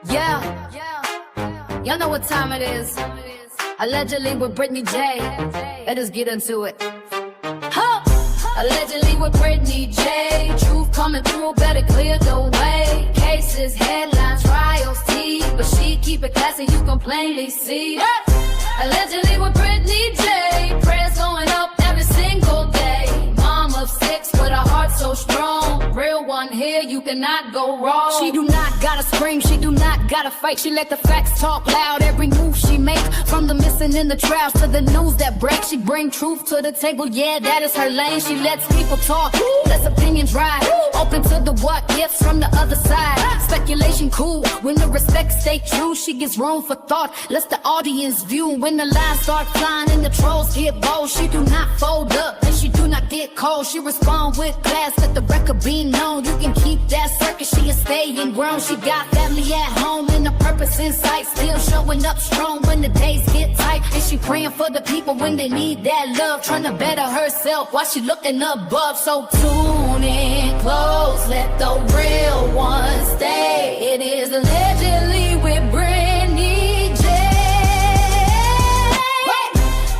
Yeah, y'all know what time it is. Allegedly with Brittany J. Let us get into it. Huh. Allegedly with Brittany J. Truth coming through, better clear the way. Cases, headlines, trials, tea, but she keep it classy, you can plainly see. Allegedly with Brittany J. Prayers going up every single day. Mom of 6 with a heart so strong. Real one here, you cannot go wrong. She do not gotta scream, she do not gotta fight. She let the facts talk loud, every move she make. From the missing in the trials to the news that breaks, she bring truth to the table, yeah, that is her lane. She lets people talk, lets opinions ride. Open to the what ifs from the other side. Speculation cool, when the respect stay true. She gives room for thought, lets the audience view. When the lies start flying and the trolls get bold, she do not fold up and she do not get cold. She respond with class, let the record be known. You can keep that circus, she is staying grown. She got family at home and a purpose in sight. Still showing up strong when the days get tight. And she praying for the people when they need that love. Trying to better herself while she looking above. So tune in close, let the real one stay. It is allegedly with Brittany J.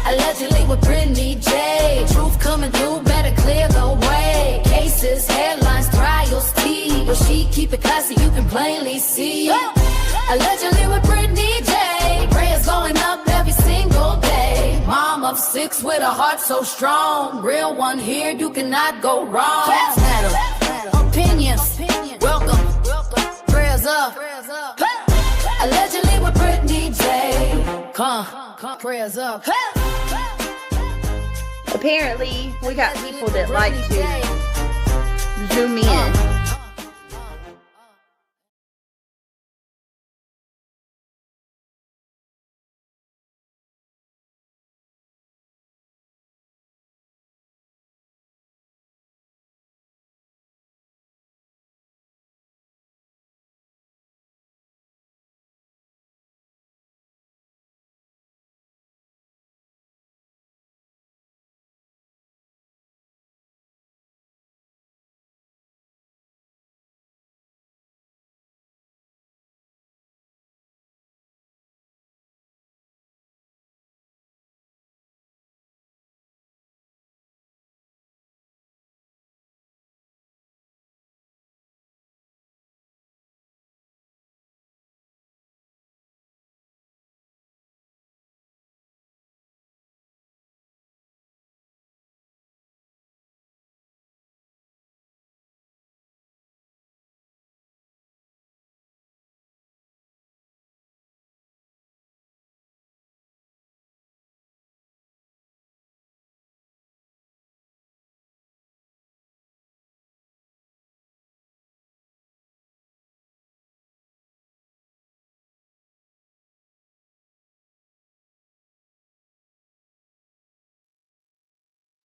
Allegedly with Brittany J. Truth coming through, better clear the way. Cases, headlines, trials, tea, but she keep it classy, you can plainly see. Allegedly with Brittany J. Prayers going up every single day. Mom of 6 with a heart so strong. Real one here, you cannot go wrong. Facts matter, opinions, welcome, prayers up. Allegedly with Brittany J. Come, prayers up. Apparently, we got people that like to zoom in.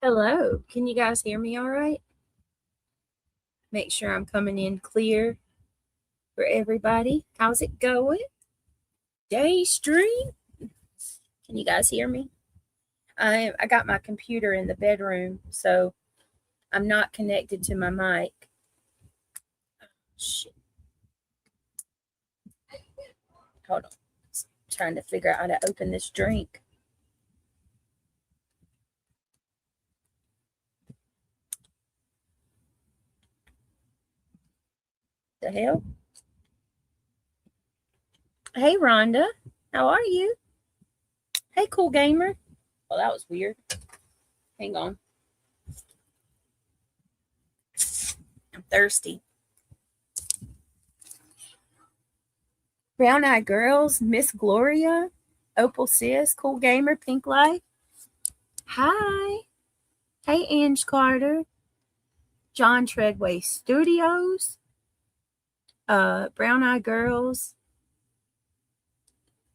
Hello, can you guys hear me all right? Make sure I'm coming in clear for everybody. How's it going? Day stream? Can you guys hear me? I got my computer in the bedroom, so I'm not connected to my mic. Shit. Hold on. Trying to figure out how to open this drink. The hell? Hey, Rhonda. How are you? Hey, cool gamer. Oh, that was weird. Hang on. I'm thirsty. Brown Eyed Girls, Miss Gloria, Opal Sis, Cool Gamer, Pink Light. Hi. Hey, Ange Carter. John Treadway Studios. Brown Eyed Girls.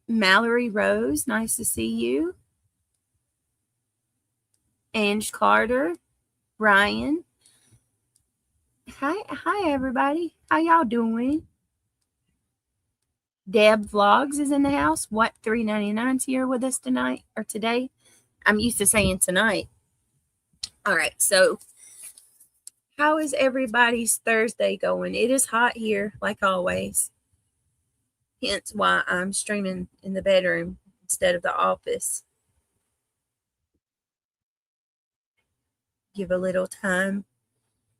Mallory Rose, nice to see you. Ange Carter. Ryan. Hi everybody. How y'all doing? Deb Vlogs is in the house. What 399's here with us tonight or today? I'm used to saying tonight. All right, so how is everybody's Thursday going? It is hot here, like always. Hence why I'm streaming in the bedroom instead of the office. Give a little time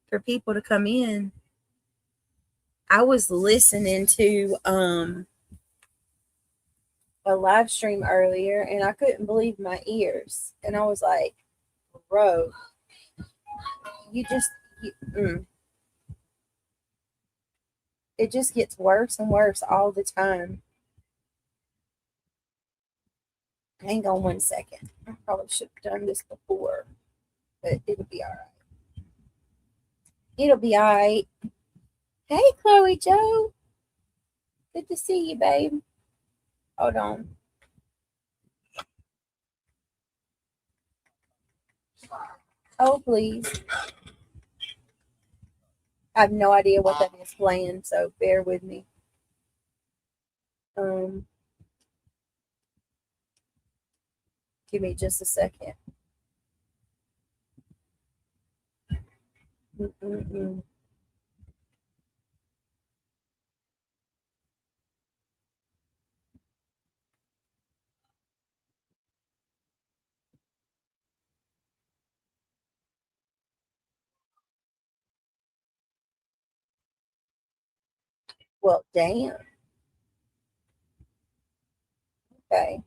for people to come in. I was listening to a live stream earlier and I couldn't believe my ears. And I was like, bro, it just gets worse and worse all the time. Hang on one second. I probably should have done this before, but it'll be all right. It'll be all right. Hey, Chloe Joe. Good to see you, babe. Hold on. Oh, please. I have no idea what that is playing, so bear with me. Give me just a second. Well, damn. Okay.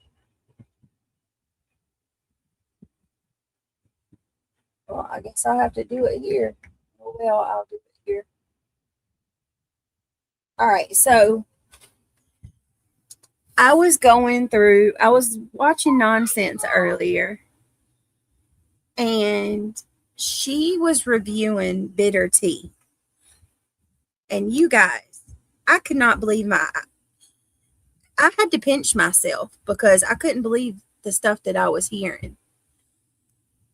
Well, I guess I'll have to do it here. Oh, well, I'll do it here. All right, so I was watching Nonsense earlier, and she was reviewing bitter tea. And you guys, I could not believe I had to pinch myself because I couldn't believe the stuff that I was hearing.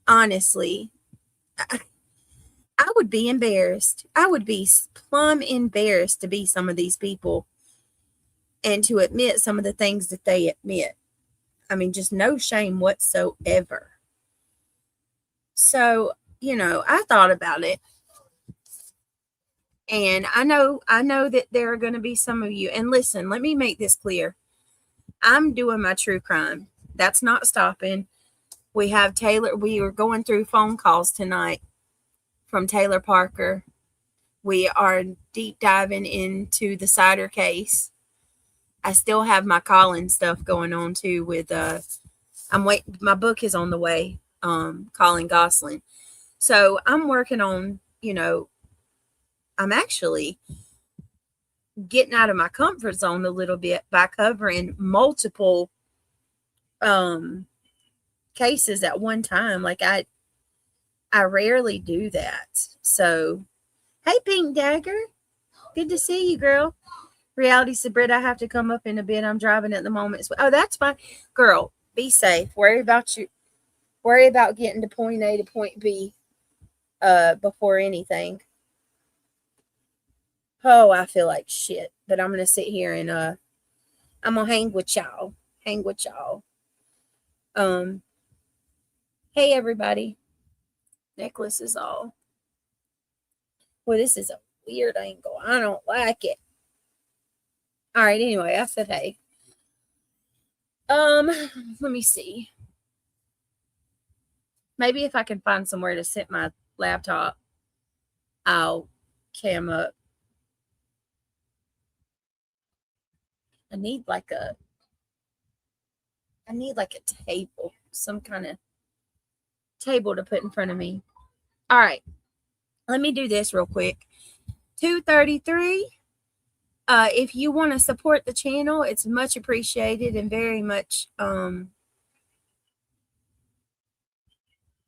Honestly, I would be embarrassed. I would be plumb embarrassed to be some of these people and to admit some of the things that they admit. I mean, just no shame whatsoever. So, I thought about it. And I know that there are going to be some of you. And listen, let me make this clear. I'm doing my true crime. That's not stopping. We have Taylor. We are going through phone calls tonight from Taylor Parker. We are deep diving into the Cider case. I still have my Colin stuff going on too with I'm waiting. My book is on the way, Colin Gosselin. So I'm working on, I'm actually getting out of my comfort zone a little bit by covering multiple cases at one time. Like I rarely do that. So, hey, Pink Dagger. Good to see you, girl. Reality said, Britt, I have to come up in a bit. I'm driving at the moment. Oh, that's fine. Girl, be safe. Worry about getting to point A to point B before anything. Oh, I feel like shit. But I'm going to sit here and I'm going to hang with y'all. Hey, everybody. Necklace is all. Well, this is a weird angle. I don't like it. All right, anyway, I said hey. Let me see. Maybe if I can find somewhere to sit my laptop, I'll cam up. I need like a table, some kind of table to put in front of me. All right, let me do this real quick. 2:33. If you want to support the channel, it's much appreciated and very much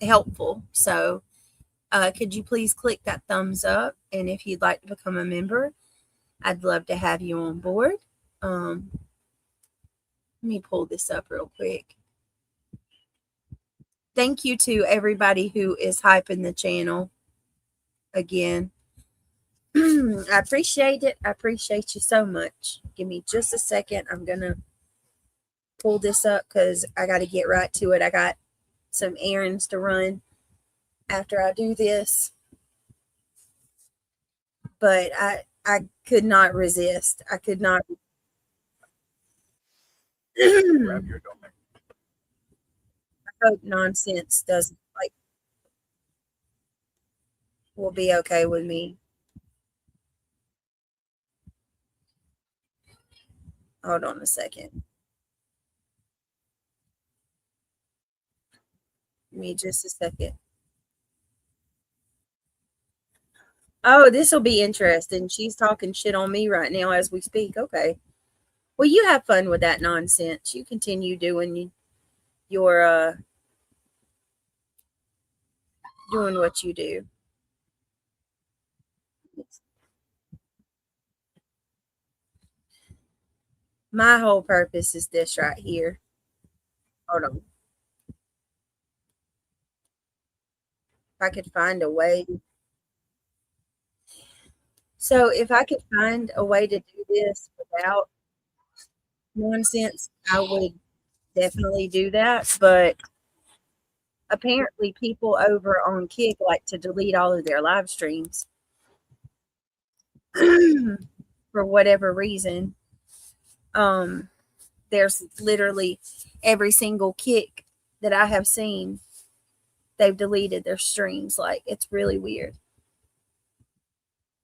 helpful. So could you please click that thumbs up? And if you'd like to become a member, I'd love to have you on board. Let me pull this up real quick. Thank you to everybody who is hyping the channel again. I appreciate it. I appreciate you so much. Give me just a second. I'm going to pull this up because I got to get right to it. I got some errands to run after I do this. But I could not resist. I hope nonsense doesn't will be okay with me. Hold on a second. Give me just a second. Oh, this will be interesting. She's talking shit on me right now as we speak. Okay. Well, you have fun with that nonsense. You continue doing your doing what you do. My whole purpose is this right here. Hold on. If I could find a way. So if I could find a way to do this without nonsense, I would definitely do that. But apparently people over on Kick like to delete all of their live streams for whatever reason. There's literally every single Kick that I have seen, they've deleted their streams. Like, it's really weird.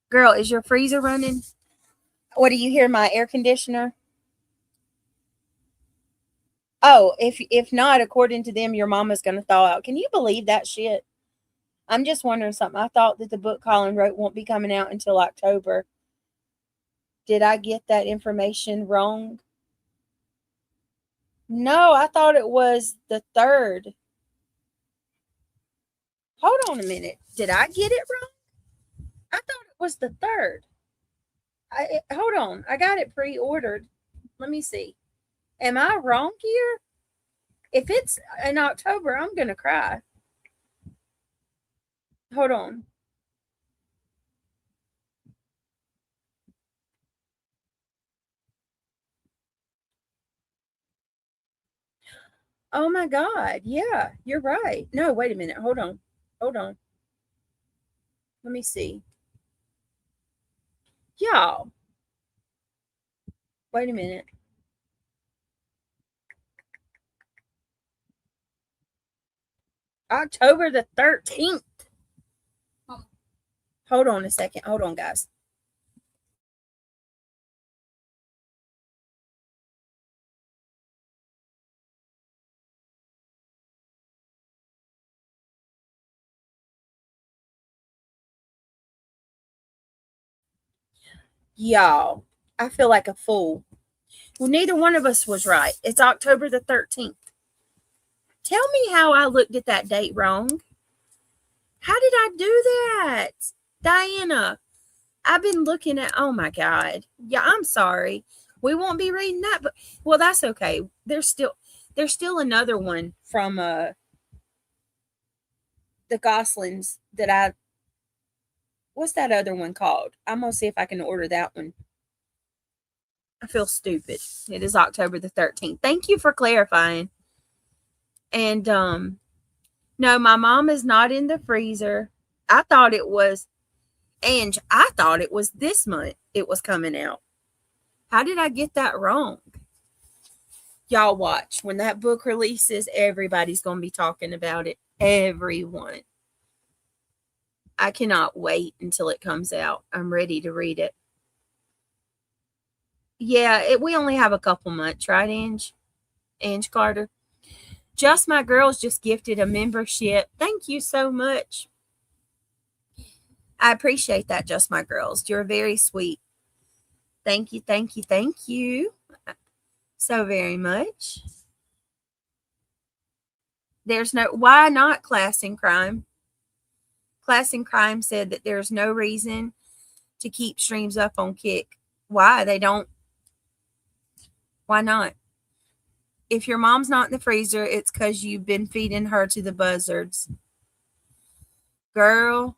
Girl, is your freezer running? What, do you hear my air conditioner? Oh, if not, according to them, your mama's gonna thaw out. Can you believe that shit? I'm just wondering something. I thought that the book Colin wrote won't be coming out until October. Did I get that information wrong? No, I thought it was the 3rd. Hold on a minute. Did I get it wrong? I thought it was the 3rd. Hold on. I got it pre-ordered. Let me see. Am I wrong here? If it's in October, I'm going to cry. Hold on. Oh my God. Yeah, you're right. No, wait a minute. Hold on. Hold on. Let me see. Y'all. Wait a minute. October the 13th. Hold on a second. Hold on, guys. Y'all, I feel like a fool. Well, neither one of us was right. It's October the 13th. Tell me how I looked at that date wrong. How did I do that? Diana, I've been looking at, oh my God. Yeah, I'm sorry. We won't be reading that, but well, that's okay. There's still another one from the Goslings that what's that other one called? I'm gonna see if I can order that one. I feel stupid. It is October the 13th. Thank you for clarifying. And no, my mom is not in the freezer. I thought it was, and I thought it was this month it was coming out. How did I get that wrong? Y'all watch. When that book releases, everybody's going to be talking about it. Everyone. I cannot wait until it comes out. I'm ready to read it. Yeah, we only have a couple months, right, Ange? Ange Carter. Just My Girls just gifted a membership. Thank you so much. I appreciate that, Just My Girls. You're very sweet. Thank you, thank you, thank you so very much. There's no, why not Class in Crime? Class in Crime said that there's no reason to keep streams up on Kick. Why? They don't. Why not? If your mom's not in the freezer, it's because you've been feeding her to the buzzards. Girl,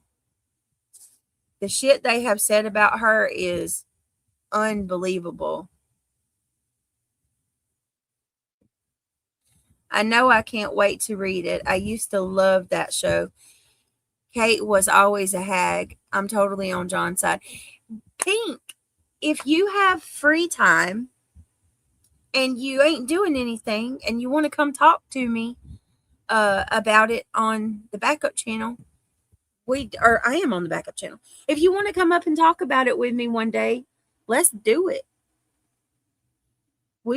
the shit they have said about her is unbelievable. I know I can't wait to read it. I used to love that show. Kate was always a hag. I'm totally on John's side. Pink, if you have free time, and you ain't doing anything and you want to come talk to me about it on the backup channel, I am on the backup channel. If you want to come up and talk about it with me one day, let's do it.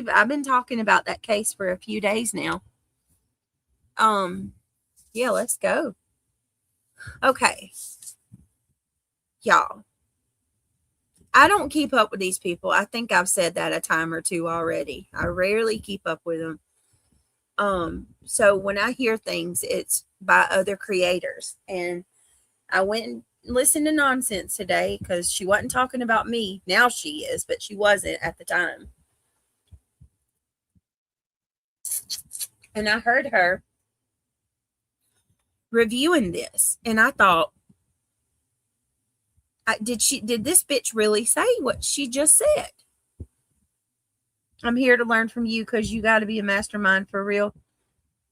I've been talking about that case for a few days now. Yeah, let's go. Okay. Y'all, I don't keep up with these people. I think I've said that a time or two already. I rarely keep up with them. So when I hear things, it's by other creators. And I went and listened to nonsense today because she wasn't talking about me. Now she is, but she wasn't at the time. And I heard her reviewing this, and I thought, did this bitch really say what she just said? I'm here to learn from you because you got to be a mastermind for real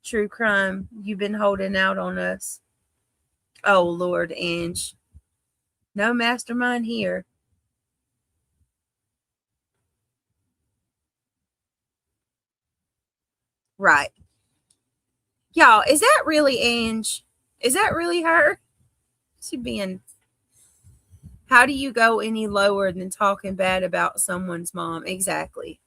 true crime. You've been holding out on us. Oh, Lord, Ange. No mastermind here. Right. Y'all, is that really Ange? Is that really her? She being... How do you go any lower than talking bad about someone's mom? Exactly.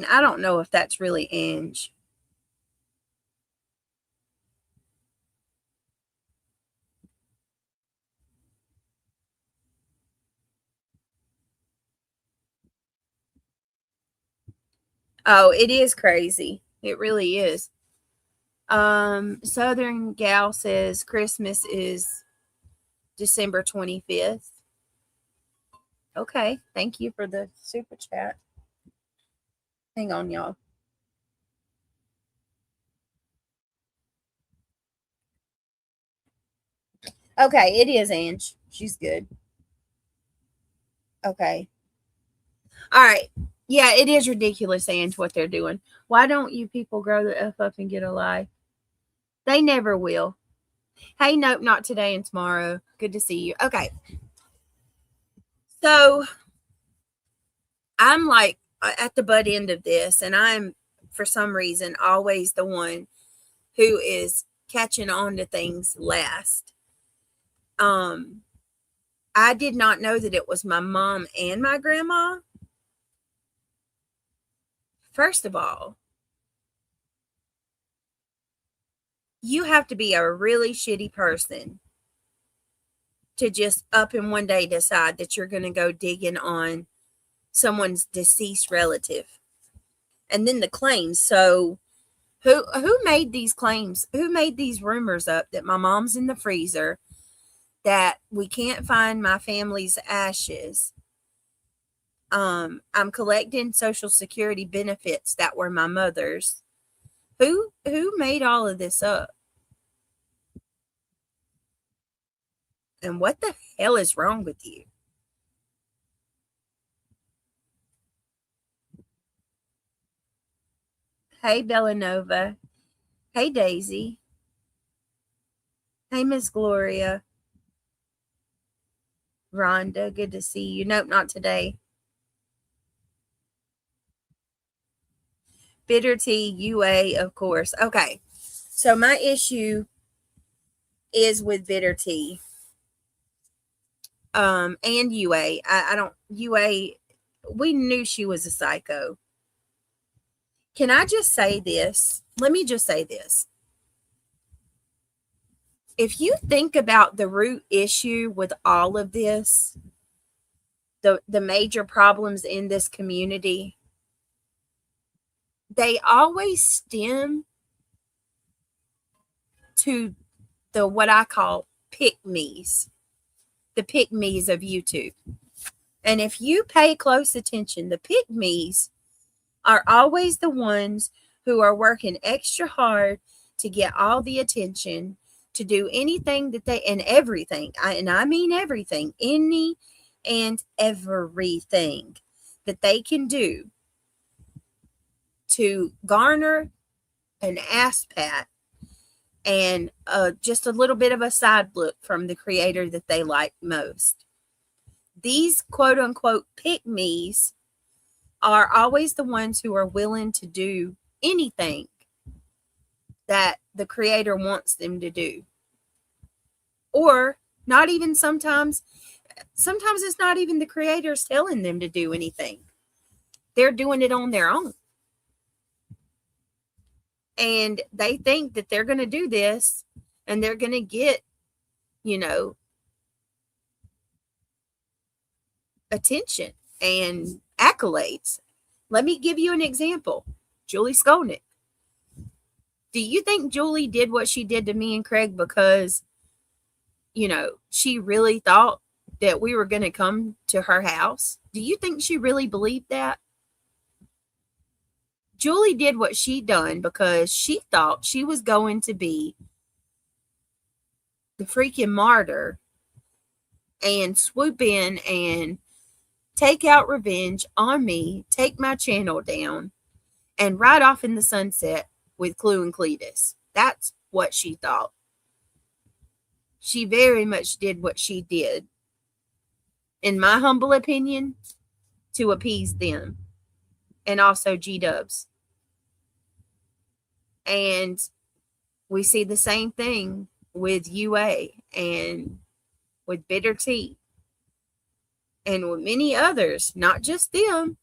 I don't know if that's really Ange. Oh, it is crazy. It really is. Southern Gal says Christmas is December 25th. Okay, thank you for the super chat. Hang on, y'all. Okay, it is Ange. She's good. Okay. All right. Yeah, it is ridiculous, Ange, what they're doing. Why don't you people grow the F up and get a life? They never will. Hey, nope, not today and tomorrow. Good to see you. Okay. So I'm like at the butt end of this, and I'm, for some reason, always the one who is catching on to things last. I did not know that it was my mom and my grandma. First of all, you have to be a really shitty person to just up in one day decide that you're going to go digging on someone's deceased relative. And then the claims. So who made these claims? Who made these rumors up that my mom's in the freezer, that we can't find my family's ashes? I'm collecting Social Security benefits that were my mother's. Who made all of this up? And what the hell is wrong with you? Hey, Bellanova. Hey, Daisy. Hey, Miss Gloria. Rhonda, good to see you. Nope, not today. Bitter tea, UA, of course. Okay. So my issue is with bitter tea. And UA. I don't... UA, we knew she was a psycho. Can I just say this? Let me just say this. If you think about the root issue with all of this, the major problems in this community, they always stem to the what I call pick-me's, the pick-me's of YouTube. And if you pay close attention, the pick-me's are always the ones who are working extra hard to get all the attention, to do anything that they, and everything, and I mean everything, any and everything that they can do to garner an ass pat and just a little bit of a side look from the creator that they like most. These quote unquote pick me's are always the ones who are willing to do anything that the creator wants them to do. Or not even sometimes it's not even the creators telling them to do anything. They're doing it on their own. And they think that they're going to do this and they're going to get, attention and accolades. Let me give you an example. Julie Skolnick. Do you think Julie did what she did to me and Craig because, she really thought that we were going to come to her house? Do you think she really believed that? Julie did what she done because she thought she was going to be the freaking martyr and swoop in and take out revenge on me, take my channel down, and ride off in the sunset with Clue and Cletus. That's what she thought. She very much did what she did, in my humble opinion, to appease them. And also G-dubs. And we see the same thing with UA and with Bitter Tea and with many others, not just them,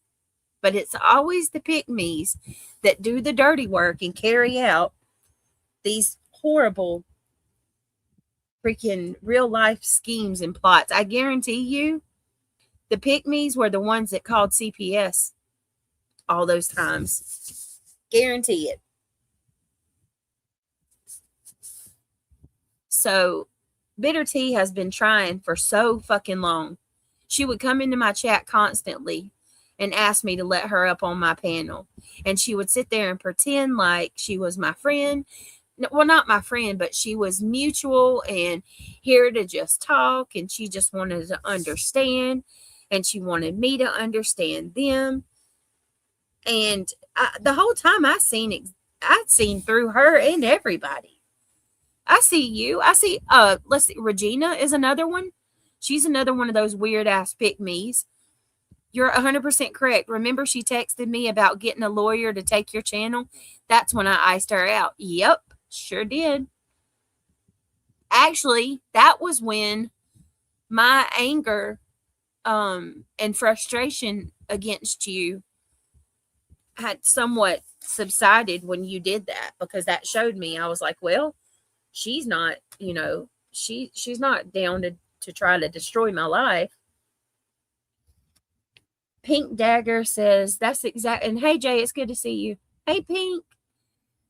but it's always the pick-me's that do the dirty work and carry out these horrible freaking real life schemes and plots. I guarantee you the pick-me's were the ones that called CPS all those times. Guarantee it. So Bitter Tea has been trying for so fucking long. She would come into my chat constantly and ask me to let her up on my panel. And she would sit there and pretend like she was my friend. Well, not my friend, but she was mutual and here to just talk. And she just wanted to understand. And she wanted me to understand them. And the whole time I'd seen through her and everybody. I see you. I see, let's see, Regina is another one. She's another one of those weird ass pick-me's. You're 100% correct. Remember she texted me about getting a lawyer to take your channel? That's when I iced her out. Yep, sure did. Actually, that was when my anger and frustration against you had somewhat subsided when you did that, because that showed me, I was like, well, she's not, she's not down to try to destroy my life. Pink Dagger says that's exact. And hey, Jay, it's good to see you. Hey, Pink.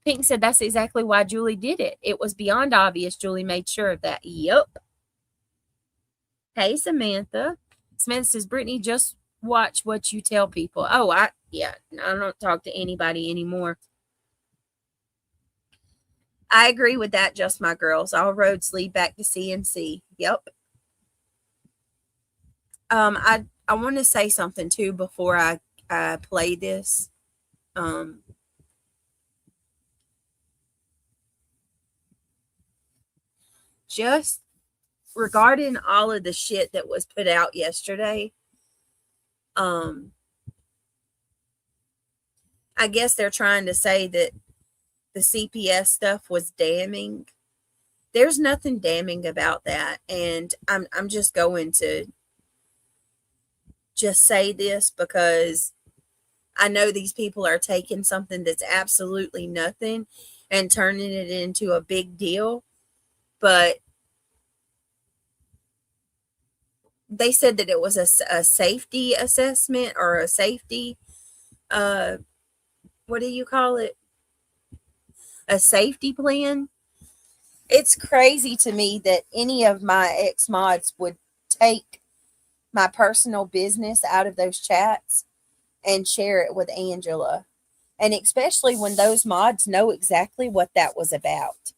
Pink said that's exactly why Julie did it. It was beyond obvious. Julie made sure of that. Yup. Hey, Samantha. Samantha says, Brittany, just watch what you tell people. Oh, I don't talk to anybody anymore. I agree with that, just my girls. All roads lead back to CNC. Yep. I want to say something too before I play this. Just regarding all of the shit that was put out yesterday. I guess they're trying to say that the CPS stuff was damning. There's nothing damning about that. And I'm just going to just say this because I know these people are taking something that's absolutely nothing and turning it into a big deal. But they said that it was a safety assessment or a safety, what do you call it? A safety plan. It's crazy to me that any of my ex-mods would take my personal business out of those chats and share it with Angela. And especially when those mods know exactly what that was about.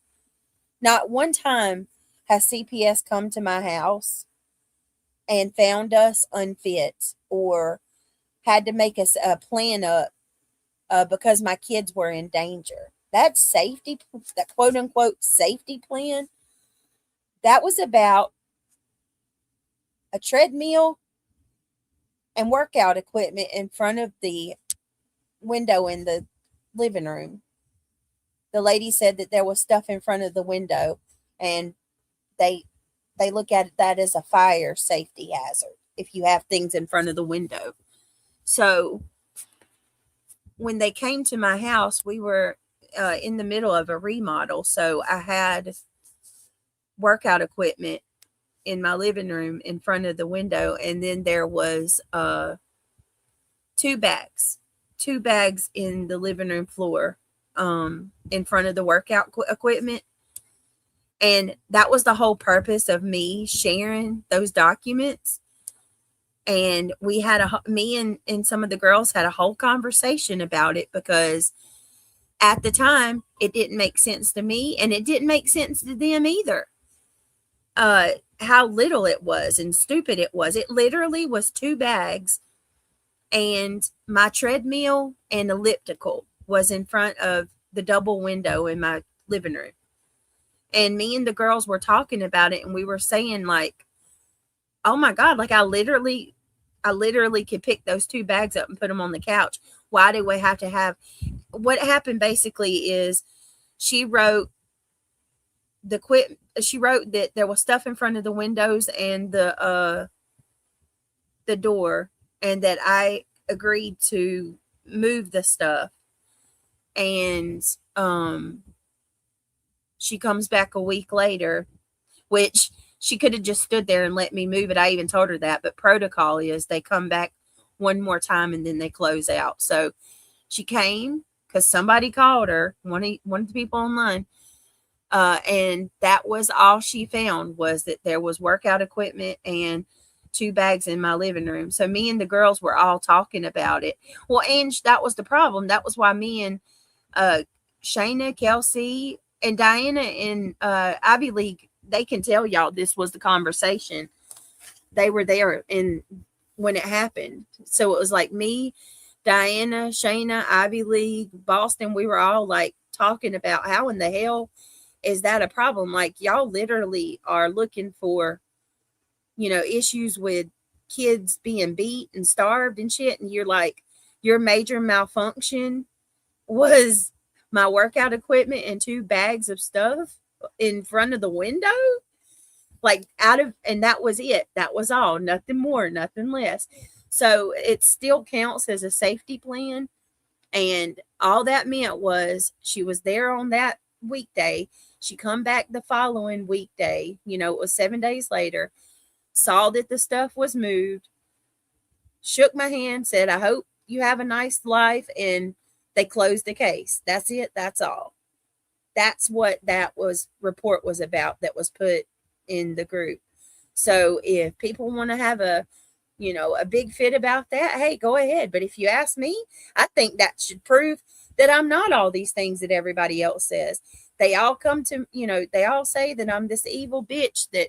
Not one time has CPS come to my house and found us unfit or had to make us a plan up because my kids were in danger. That safety, that quote unquote safety plan, that was about a treadmill and workout equipment in front of the window in the living room. The lady said that there was stuff in front of the window, and they look at that as a fire safety hazard if you have things in front of the window. So when they came to my house, we were in the middle of a remodel, so I had workout equipment in my living room in front of the window, and then there was two bags in the living room floor in front of the workout equipment. And that was the whole purpose of me sharing those documents. And we had me and some of the girls had a whole conversation about it, because at the time it didn't make sense to me, and it didn't make sense to them either. How little it was and stupid it was. It literally was two bags, and my treadmill and elliptical was in front of the double window in my living room. And me and the girls were talking about it, and we were saying, like, oh my God, like I literally could pick those two bags up and put them on the couch. Why do we have to have? What happened basically is she wrote that there was stuff in front of the windows and the door, and that I agreed to move the stuff. And she comes back a week later, which she could have just stood there and let me move it. I even told her that, but protocol is they come back one more time and then they close out. So she came because somebody called her, one of the people online, and that was all she found, was that there was workout equipment and two bags in my living room. So me and the girls were all talking about it. Well, and that was the problem. That was why me and Shayna, Kelsey, and Diana in Ivy League, they can tell y'all this was the conversation. They were there when it happened. So it was like me, Diana, Shayna, Ivy League, Boston. We were all like talking about how in the hell is that a problem? Like, y'all literally are looking for, issues with kids being beat and starved and shit. And you're like, your major malfunction was my workout equipment and two bags of stuff in front of the window. Like, and that was it. That was all. Nothing more, nothing less. So it still counts as a safety plan. And all that meant was she was there on that weekday. She come back the following weekday. It was 7 days later. Saw that the stuff was moved. Shook my hand, said, I hope you have a nice life. And they closed the case. That's it. That's all. That's what that report was about that was put in the group. So if people want to have a big fit about that, hey, go ahead. But if you ask me, I think that should prove that I'm not all these things that everybody else says. They all they all say that I'm this evil bitch, that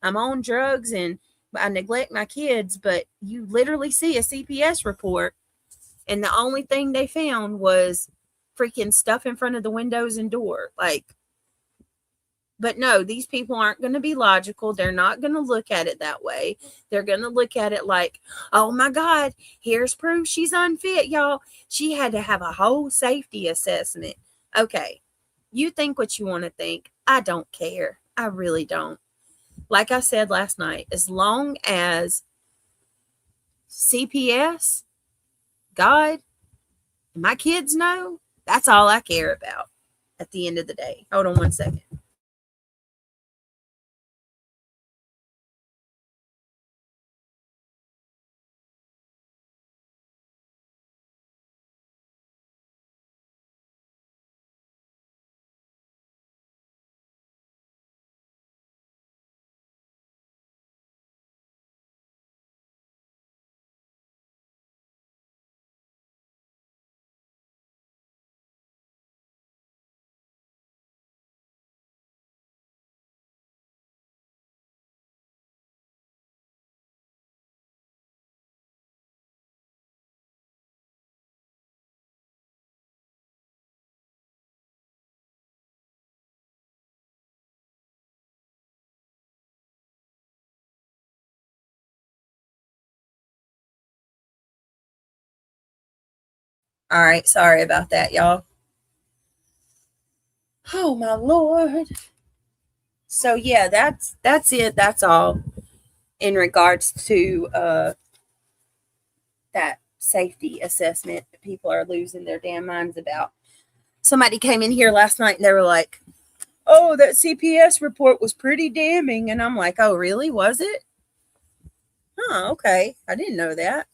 I'm on drugs and I neglect my kids. But you literally see a CPS report, and the only thing they found was freaking stuff in front of the windows and door. Like, but no, these people aren't going to be logical. They're not going to look at it that way. They're going to look at it like, oh my God, here's proof she's unfit, y'all. She had to have a whole safety assessment. Okay, you think what you want to think. I don't care. I really don't. Like I said last night, as long as CPS, God, and my kids know, that's all I care about at the end of the day. Hold on one second. All right, sorry about that, y'all. Oh my Lord. So yeah, that's it. That's all in regards to that safety assessment that people are losing their damn minds about. Somebody came in here last night and they were like, "Oh, that CPS report was pretty damning." And I'm like, "Oh, really? Was it? Huh, okay. I didn't know that.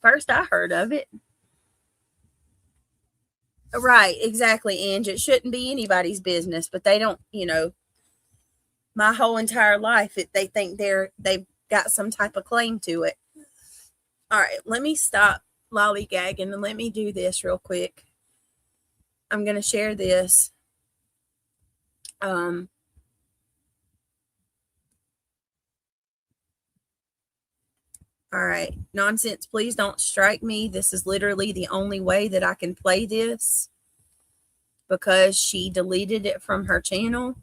First I heard of it." Right, exactly, Ange. It shouldn't be anybody's business, but they don't, my whole entire life, they think they've got some type of claim to it. All right, let me stop lollygagging and let me do this real quick. I'm going to share this. All right, nonsense, please don't strike me. This is literally the only way that I can play this because she deleted it from her channel.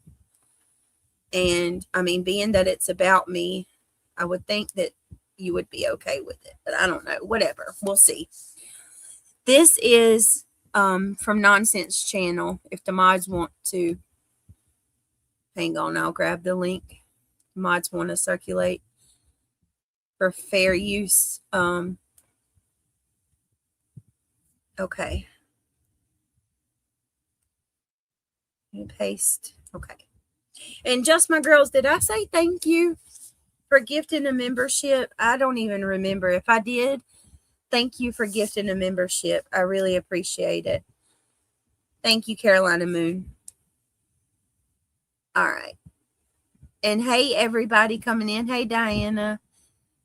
And I mean, being that it's about me, I would think that you would be okay with it, but I don't know. Whatever, we'll see. This is from Nonsense Channel. If the mods want to, hang on, I'll grab the link. Mods want to circulate for fair use. Okay. Paste. Okay. And just my girls, did I say thank you for gifting a membership? I don't even remember. If I did, thank you for gifting a membership. I really appreciate it. Thank you, Carolina Moon. All right. And hey, everybody coming in. Hey, Diana.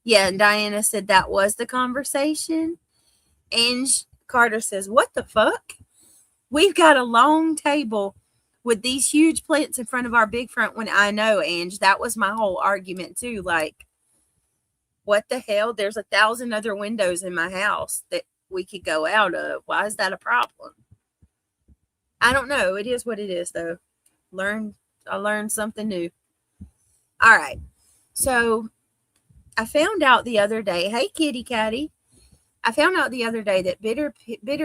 Yeah, and Diana said that was the conversation. And Carter says, what the fuck? We've got a long table with these huge plants in front of our big front when I know, Ange, that was my whole argument too. Like, what the hell? There's 1,000 other windows in my house that we could go out of. Why is that a problem? I don't know. It is what it is, though. I learned something new. All right. So I found out the other day, hey, kitty catty. I found out the other day that Bitter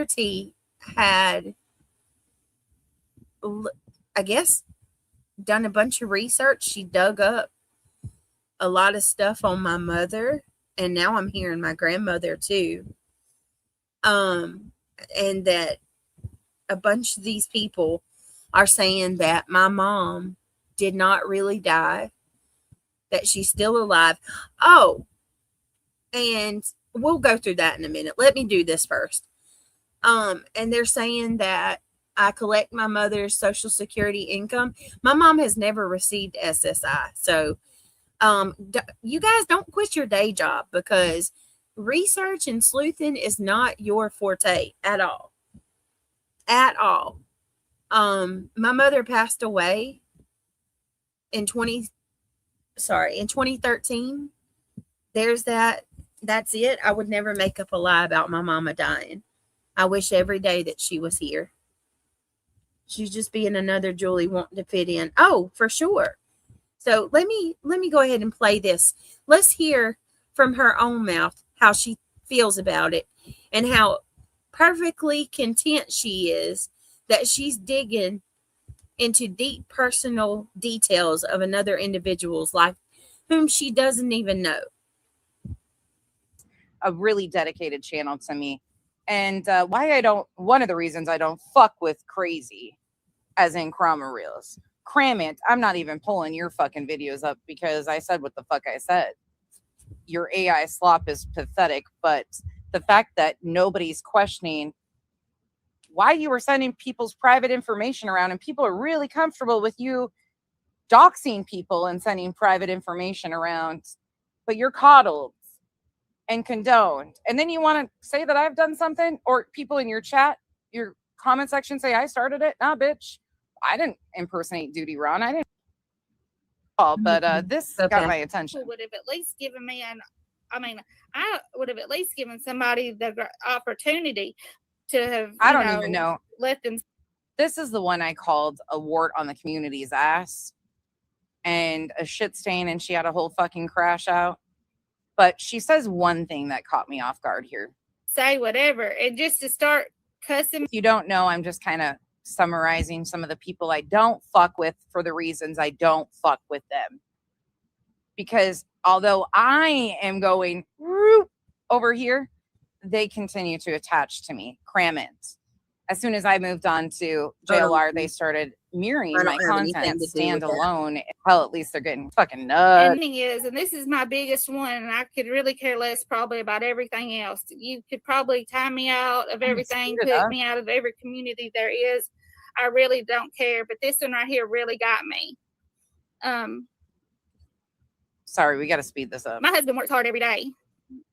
Tea had, I guess, done a bunch of research. She dug up a lot of stuff on my mother, and now I'm hearing my grandmother too. And that a bunch of these people are saying that my mom did not really die, that she's still alive. Oh, and we'll go through that in a minute. Let me do this first. And they're saying that I collect my mother's Social Security income. My mom has never received SSI. So you guys don't quit your day job, because research and sleuthing is not your forte at all. At all. My mother passed away in 2013. There's that. That's it. I would never make up a lie about my mama dying. I wish every day that she was here. She's just being another Julie wanting to fit in. Oh, for sure. So let me go ahead and play this. Let's hear from her own mouth how she feels about it and how perfectly content she is that she's digging into deep personal details of another individual's life whom she doesn't even know. A really dedicated channel to me. And one of the reasons I don't fuck with crazy, as in Crammer Reels. Cram it. I'm not even pulling your fucking videos up because I said what the fuck I said. Your AI slop is pathetic, but the fact that nobody's questioning why you were sending people's private information around, and people are really comfortable with you doxing people and sending private information around, but you're coddled and condoned. And then you want to say that I've done something, or people in your chat, your comment section say I started it. Nah, bitch. I didn't impersonate Duty Ron. I didn't. But this got my attention. Would have at least given me I would have at least given somebody the opportunity to have, I don't even know. Let them. This is the one I called a wart on the community's ass and a shit stain, and she had a whole fucking crash out. But she says one thing that caught me off guard here. Say whatever, and just to start cussing. If you don't know, I'm just kind of summarizing some of the people I don't fuck with for the reasons I don't fuck with them. Because although I am going over here, they continue to attach to me. Cram it. As soon as I moved on to JLR, they started mirroring my content standalone. Hell, at least they're getting fucking nuts. And thing is, and this is my biggest one, and I could really care less probably about everything else. You could probably time me out of everything, put me out of every community there is. I really don't care, but this one right here really got me. Sorry, we got to speed this up. My husband works hard every day.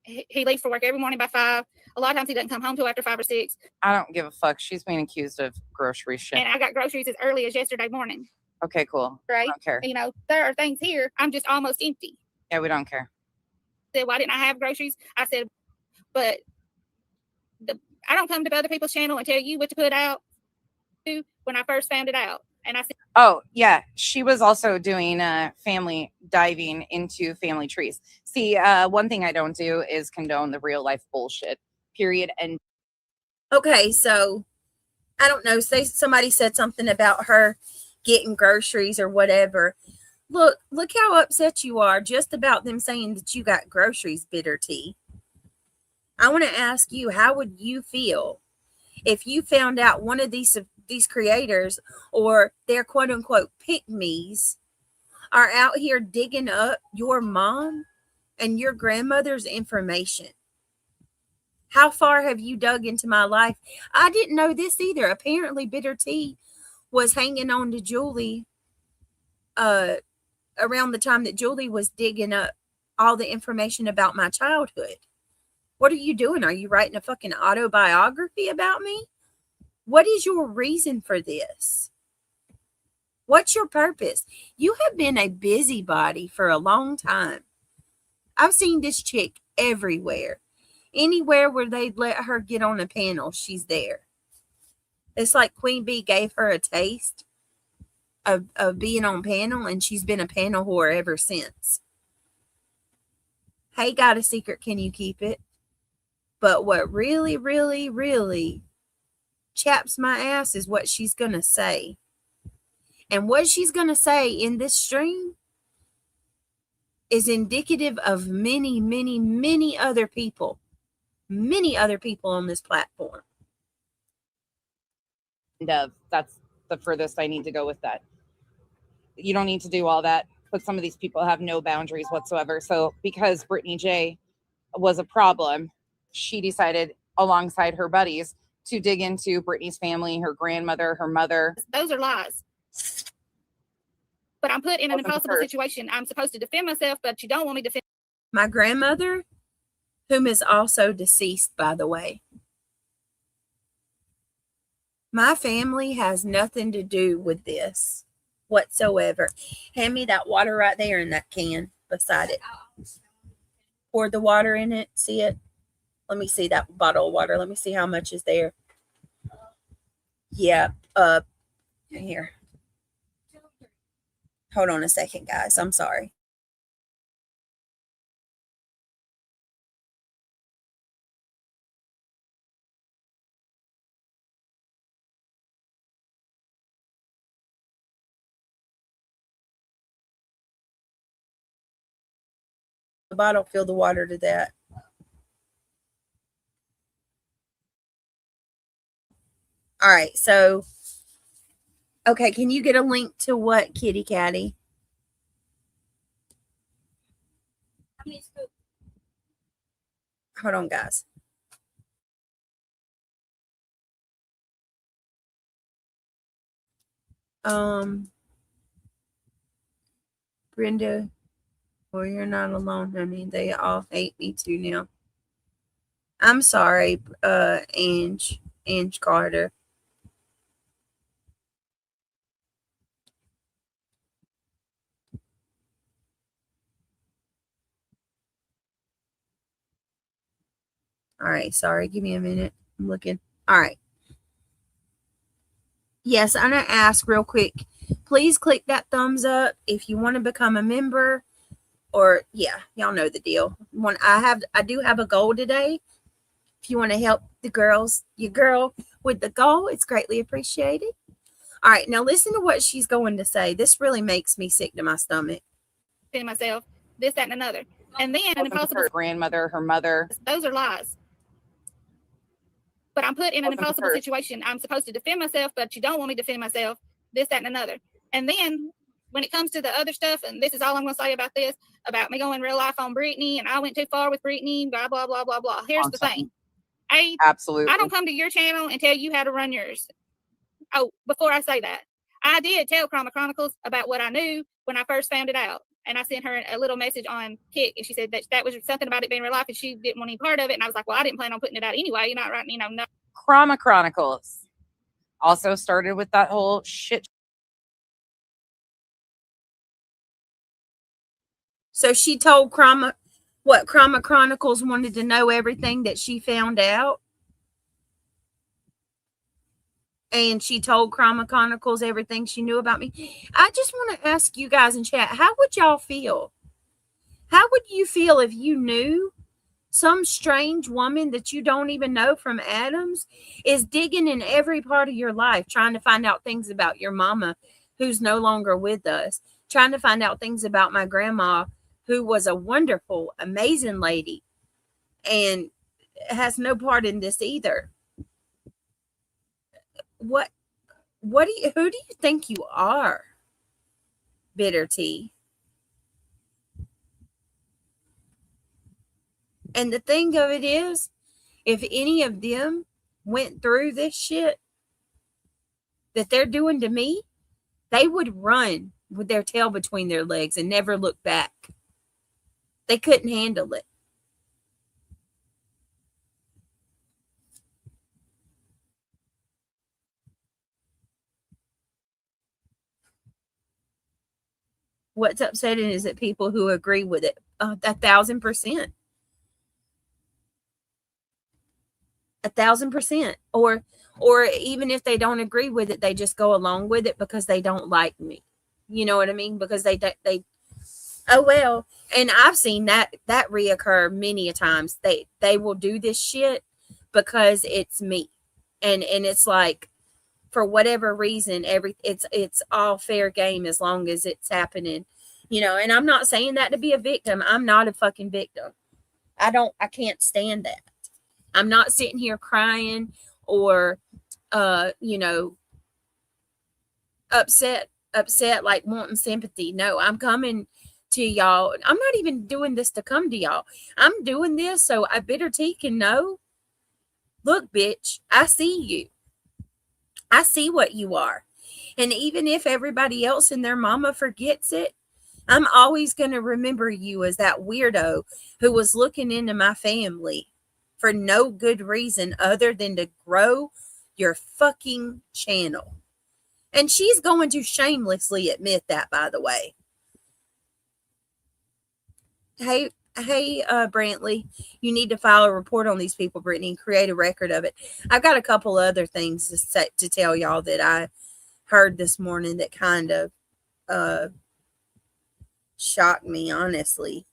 He leaves for work every morning by 5. A lot of times he doesn't come home till after 5 or 6. I don't give a fuck. She's being accused of grocery shit. And I got groceries as early as yesterday morning. Okay, cool. Right? I don't care. You know, there are things here. I'm just almost empty. Yeah, we don't care. Said, why didn't I have groceries? I said, but I don't come to other people's channel and tell you what to put out when I first found it out. And I said, oh, yeah. She was also doing family diving into family trees. See, one thing I don't do is condone the real life bullshit, period. And okay, so I don't know. Say somebody said something about her getting groceries or whatever. Look how upset you are just about them saying that you got groceries, Bitter Tea. I want to ask you, how would you feel if you found out one of these creators or their quote unquote pick-me's are out here digging up your mom and your grandmother's information? How far have you dug into my life? I didn't know this either. Apparently Bitter Tea was hanging on to Julie around the time that Julie was digging up all the information about my childhood. What are you doing? Are you writing a fucking autobiography about me? What is your reason for this? What's your purpose? You have been a busybody for a long time. I've seen this chick everywhere. Anywhere where they'd let her get on a panel, she's there. It's like Queen Bee gave her a taste of being on panel, and she's been a panel whore ever since. Hey, got a secret, can you keep it? But what really, really, really chaps my ass is what she's going to say. And what she's going to say in this stream is indicative of many, many, many other people. Many other people on this platform. That's the furthest I need to go with that. You don't need to do all that, but some of these people have no boundaries whatsoever. So because Brittany J was a problem, she decided alongside her buddies to dig into Brittany's family, her grandmother, her mother. Those are lies. But I'm put in an impossible situation. I'm supposed to defend myself, but you don't want me to defend. My grandmother, whom is also deceased, by the way. My family has nothing to do with this whatsoever. Hand me that water right there in that can beside it. Pour the water in it. See it? Let me see that bottle of water. Let me see how much is there. Yeah. Here. Hold on a second, guys. I'm sorry. The bottle, fill the water to that. All right, so, okay, can you get a link to what, Kitty Catty? Hold on, guys. Brenda, well, you're not alone, honey. They all hate me too now. I'm sorry, Ange Carter. All right, sorry. Give me a minute. I'm looking. All right. Yes, I'm going to ask real quick. Please click that thumbs up if you want to become a member. Or, yeah, y'all know the deal. I do have a goal today. If you want to help the girls, your girl with the goal, it's greatly appreciated. All right, now listen to what she's going to say. This really makes me sick to my stomach. Defend myself, this, that, and another. And then an impossible Her grandmother, her mother. Those are lies. But I'm put in an impossible her. situation. I'm supposed to defend myself, but you don't want me to defend myself, this, that, and another. And then when it comes to the other stuff, and this is all I'm going to say about this, about me going real life on Brittany, and I went too far with Brittany, blah, blah, blah, blah, blah. Here's the thing. Absolutely. I don't come to your channel and tell you how to run yours. Oh, before I say that, I did tell Chroma Chronicles about what I knew when I first found it out. And I sent her a little message on Kick, and she said that was something about it being real life, and she didn't want any part of it. And I was like, well, I didn't plan on putting it out anyway. You're not right, no. Chroma Chronicles also started with that whole shit. So she told Chroma Chronicles wanted to know everything that she found out. And she told Chroma Chronicles everything she knew about me. I just want to ask you guys in chat, how would y'all feel? How would you feel if you knew some strange woman that you don't even know from Adams is digging in every part of your life, trying to find out things about your mama who's no longer with us, trying to find out things about my grandma who was a wonderful, amazing lady and has no part in this either? Who do you think you are, Bitter Tea? And the thing of it is, if any of them went through this shit that they're doing to me, they would run with their tail between their legs and never look back. They couldn't handle it. What's upsetting is that people who agree with it, 1,000%. 1,000%. Or even if they don't agree with it, they just go along with it because they don't like me. You know what I mean? Because they oh well. And I've seen that reoccur many a times. They will do this shit because it's me. And it's like, for whatever reason, it's all fair game as long as it's happening. You know, and I'm not saying that to be a victim. I'm not a fucking victim. I can't stand that. I'm not sitting here crying or upset like wanting sympathy. No, I'm coming to y'all. I'm not even doing this to come to y'all. I'm doing this so a Bitter Tea can know, look, bitch, I see you. I see what you are. And even if everybody else and their mama forgets it, I'm always going to remember you as that weirdo who was looking into my family for no good reason other than to grow your fucking channel. And she's going to shamelessly admit that, by the way. Hey, Brantley, you need to file a report on these people, Brittany, and create a record of it. I've got a couple other things to tell y'all that I heard this morning that kind of shocked me, honestly.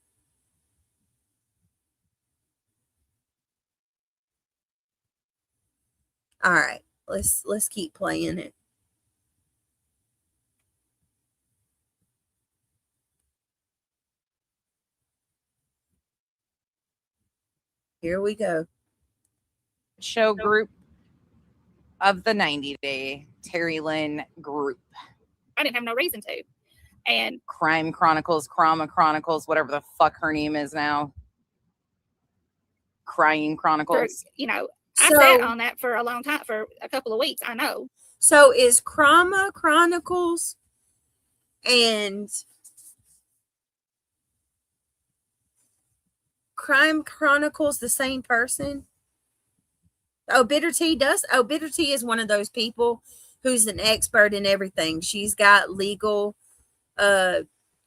All right, let's keep playing it. Here we go. Show group of the 90-day Terry Lynn group. I didn't have no reason to. And Crime Chronicles, Chroma Chronicles, whatever the fuck her name is now. Crying Chronicles. I sat on that for a long time, for a couple of weeks, I know. So is Chroma Chronicles and Crime Chronicles the same person? Bitter Tea is one of those people who's an expert in everything. She's got legal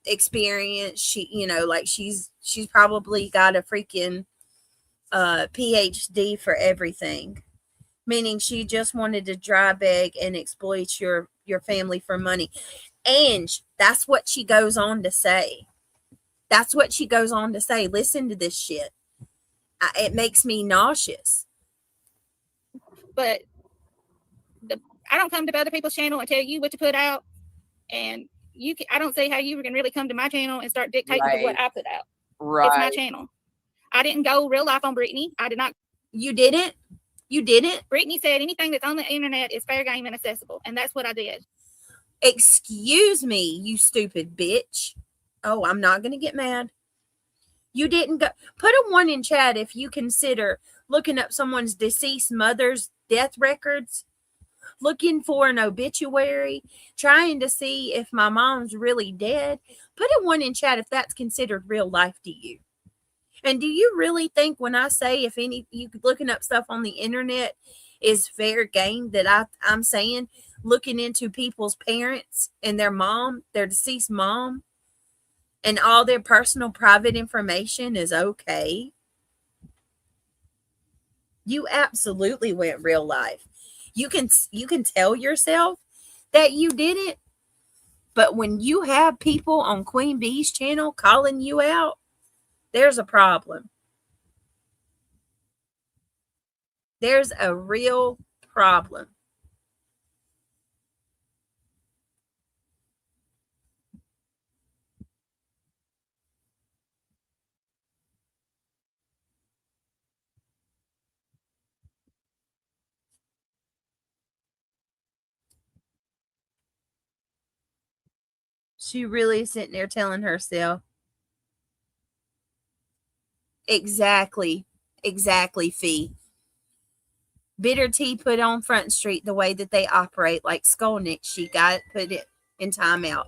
experience. She's probably got a freaking PhD for everything, meaning she just wanted to dry beg and exploit your family for money. And that's what she goes on to say. Listen to this shit. It makes me nauseous. But I don't come to other people's channel and tell you what to put out, and I don't see how you can really come to my channel and start dictating to what I put out. Right. It's my channel. I didn't go real life on Brittany. I did not. You didn't? You didn't? Brittany said anything that's on the internet is fair game and accessible, and that's what I did. Excuse me, you stupid bitch. Oh, I'm not going to get mad. You didn't go. Put a 1 in chat if you consider looking up someone's deceased mother's death records, looking for an obituary, trying to see if my mom's really dead. Put a 1 in chat if that's considered real life to you. And do you really think when I say if any you looking up stuff on the internet is fair game that I'm saying looking into people's parents and their mom, their deceased mom, and all their personal private information is okay? You absolutely went real life. You can tell yourself that you didn't, but when you have people on Queen Bee's channel calling you out, there's a problem. There's a real problem. She really is sitting there telling herself. Exactly, Fee. Bitter Tea put on Front Street the way that they operate, like Skolnick. She got it, put it in timeout.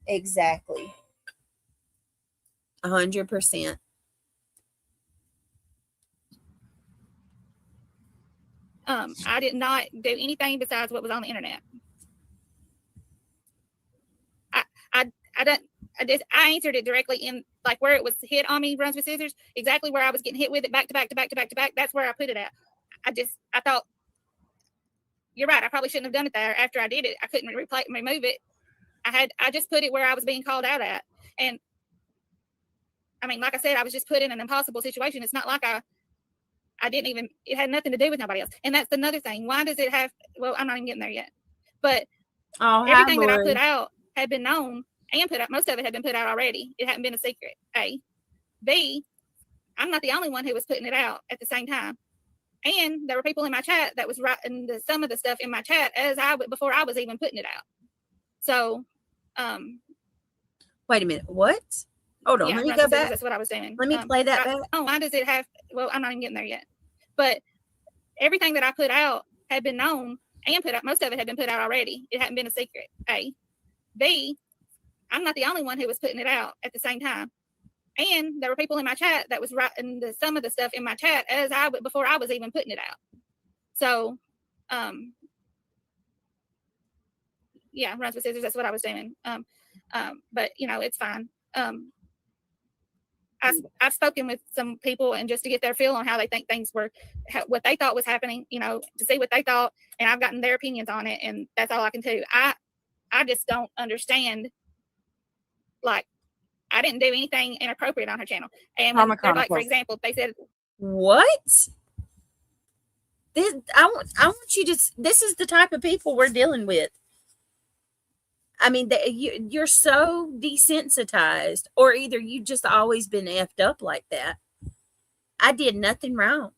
Exactly. 100%. I did not do anything besides what was on the internet. I answered it directly in like where it was hit on me, runs with scissors, exactly where I was getting hit with it back to back to back to back to back. That's where I put it at. I thought, you're right. I probably shouldn't have done it there. After I did it, I couldn't remove it. I just put it where I was being called out at. And I mean, like I said, I was just put in an impossible situation. It's not like I didn't even, it had nothing to do with nobody else. And that's another thing. Why does it have, well, I'm not even getting there yet, but everything that I put out had been known and put out. Most of it had been put out already. It hadn't been a secret. A. B. I'm not the only one who was putting it out at the same time. And there were people in my chat that was writing some of the stuff in my chat before I was even putting it out. So, wait a minute. What? Hold on. Let me go back. That's what I was doing. Let me play that back. Oh, why does it have? Well, I'm not even getting there yet. But everything that I put out had been known and put out. Most of it had been put out already. It hadn't been a secret. A. B. I'm not the only one who was putting it out at the same time. And there were people in my chat that was writing some of the stuff in my chat before I was even putting it out. So, yeah, runs with scissors. That's what I was doing. But you know, it's fine. I've spoken with some people and just to get their feel on how they think things were, what they thought was happening, you know, to see what they thought, and I've gotten their opinions on it, and that's all I can tell you. I just don't understand. Like, I didn't do anything inappropriate on her channel, and when like, for example, they said, "What? This I want you to. This is the type of people we're dealing with." I mean, you're so desensitized, or either you just always been effed up like that. I did nothing wrong.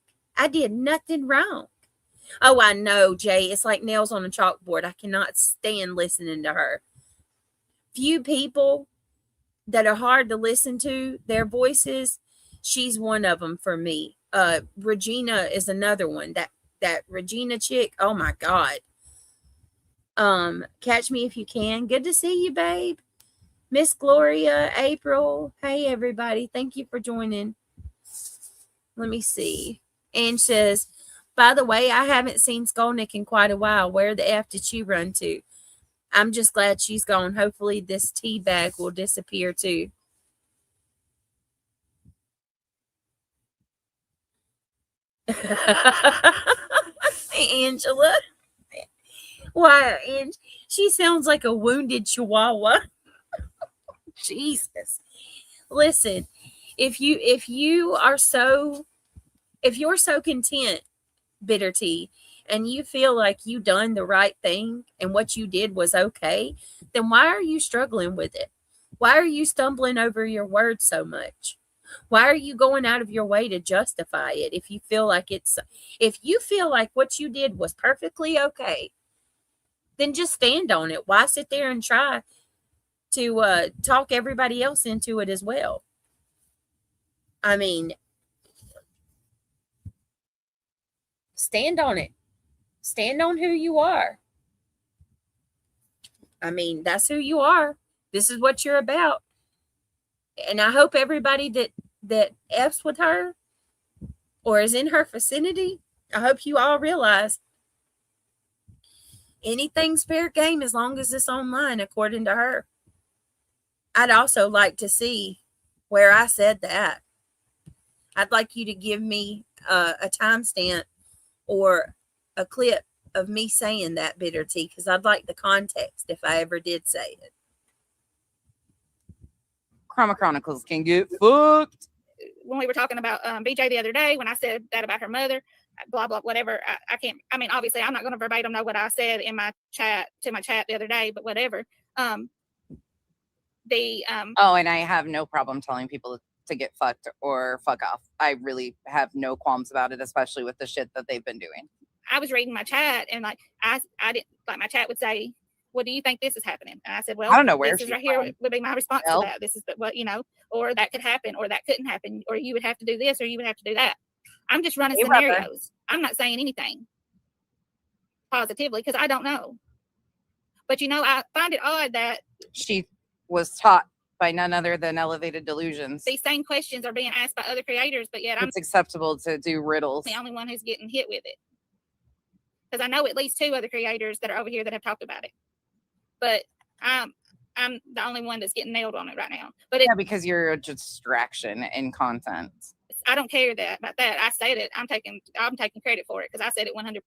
Oh, I know, Jay. It's like nails on a chalkboard. I cannot stand listening to her. Few people that are hard to listen to, their voices, she's one of them for me. Regina is another one. That Regina chick, oh my God. Catch Me If You Can. Good to see you, babe. Miss Gloria, April. Hey, everybody. Thank you for joining. Let me see. Ange says, by the way, I haven't seen Skolnick in quite a while. Where the F did she run to? I'm just glad she's gone. Hopefully this tea bag will disappear too. Angela. Why, Ange? She sounds like a wounded chihuahua. Jesus. Listen, if you're so content Bitter Tea, and you feel like you done the right thing and what you did was okay, then why are you struggling with it? Why are you stumbling over your words so much? Why are you going out of your way to justify it if you feel like what you did was perfectly okay? Then just stand on it. Why sit there and try to talk everybody else into it as well? I mean, stand on it. Stand on who you are. I mean, that's who you are. This is what you're about. And I hope everybody that F's with her or is in her vicinity, I hope you all realize anything's fair game as long as it's online, according to her. I'd also like to see where I said that. I'd like you to give me a timestamp or a clip of me saying that, Bitter Tea, because I'd like the context if I ever did say it. Chroma Chronicles can get fucked. When we were talking about BJ the other day, when I said that about her mother, blah, blah, whatever, I can't, I mean, obviously I'm not going to verbatim know what I said in my chat, the other day, but whatever. Oh, and I have no problem telling people to get fucked or fuck off. I really have no qualms about it, especially with the shit that they've been doing. I was reading my chat and like I didn't like my chat would say, "What do you think this is happening?" And I said, "Well, I don't know where this is right here would be my response to that. This is what or that could happen, or that couldn't happen, or you would have to do this, or you would have to do that." I'm just running scenarios. Brother. I'm not saying anything positively because I don't know. But I find it odd that she was taught by none other than Elevated Delusions. These same questions are being asked by other creators, but yet it's acceptable to do riddles. I'm the only one who's getting hit with it. Because I know at least 2 other creators that are over here that have talked about it. But I'm the only one that's getting nailed on it right now. But because you're a distraction in content. I don't care about that. I said it. I'm taking credit for it because I said it 100%.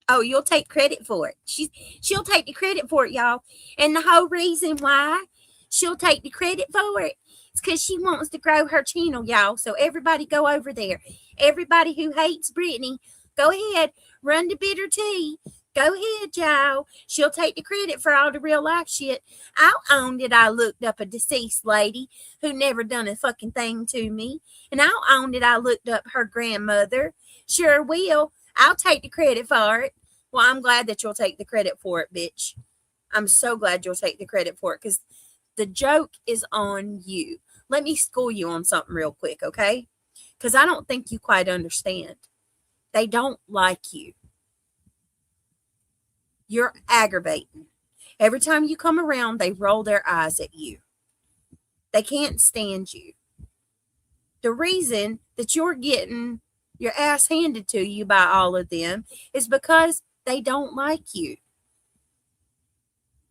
Oh, you'll take credit for it. She'll take the credit for it, y'all. And the whole reason why she'll take the credit for it is because she wants to grow her channel, y'all. So everybody go over there. Everybody who hates Brittany, go ahead, run to Bitter Tea. Go ahead, y'all. She'll take the credit for all the real life shit. I'll own that I looked up a deceased lady who never done a fucking thing to me. And I'll own that I looked up her grandmother. Sure will. I'll take the credit for it. Well, I'm glad that you'll take the credit for it, bitch. I'm so glad you'll take the credit for it because the joke is on you. Let me school you on something real quick, okay? Because I don't think you quite understand. They don't like you. You're aggravating. Every time you come around, they roll their eyes at you. They can't stand you. The reason that you're getting your ass handed to you by all of them is because they don't like you.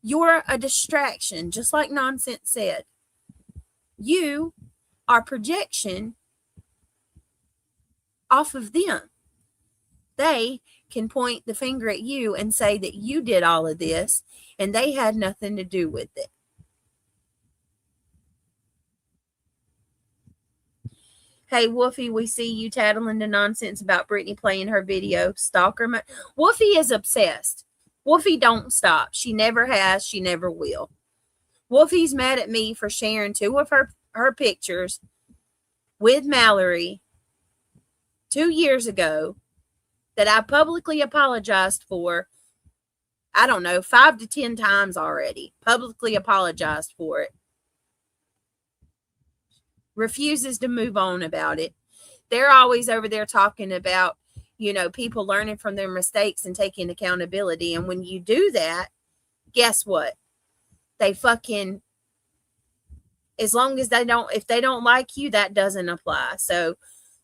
You're a distraction, just like Nonsense said. You are projection off of them. They can point the finger at you and say that you did all of this and they had nothing to do with it. Hey, Wolfie, we see you tattling the nonsense about Brittany playing her video. Stalker. Wolfie is obsessed. Wolfie don't stop. She never has. She never will. Wolfie's mad at me for sharing 2 of her pictures with Mallory 2 years ago that I publicly apologized for, I don't know, 5 to 10 times already. Publicly apologized for it. Refuses to move on about it. They're always over there talking about, people learning from their mistakes and taking accountability. And when you do that, guess what? They fucking, as long as if they don't like you, that doesn't apply. So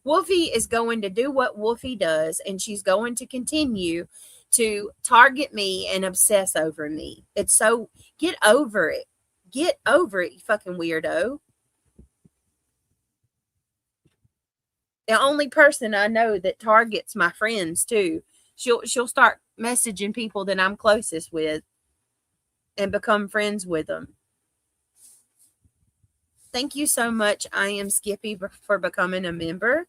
Wolfie is going to do what Wolfie does, and she's going to continue to target me and obsess over me. It's so, get over it. Get over it, you fucking weirdo. The only person I know that targets my friends too. She'll start messaging people that I'm closest with and become friends with them. Thank you so much, I Am Skippy, for becoming a member.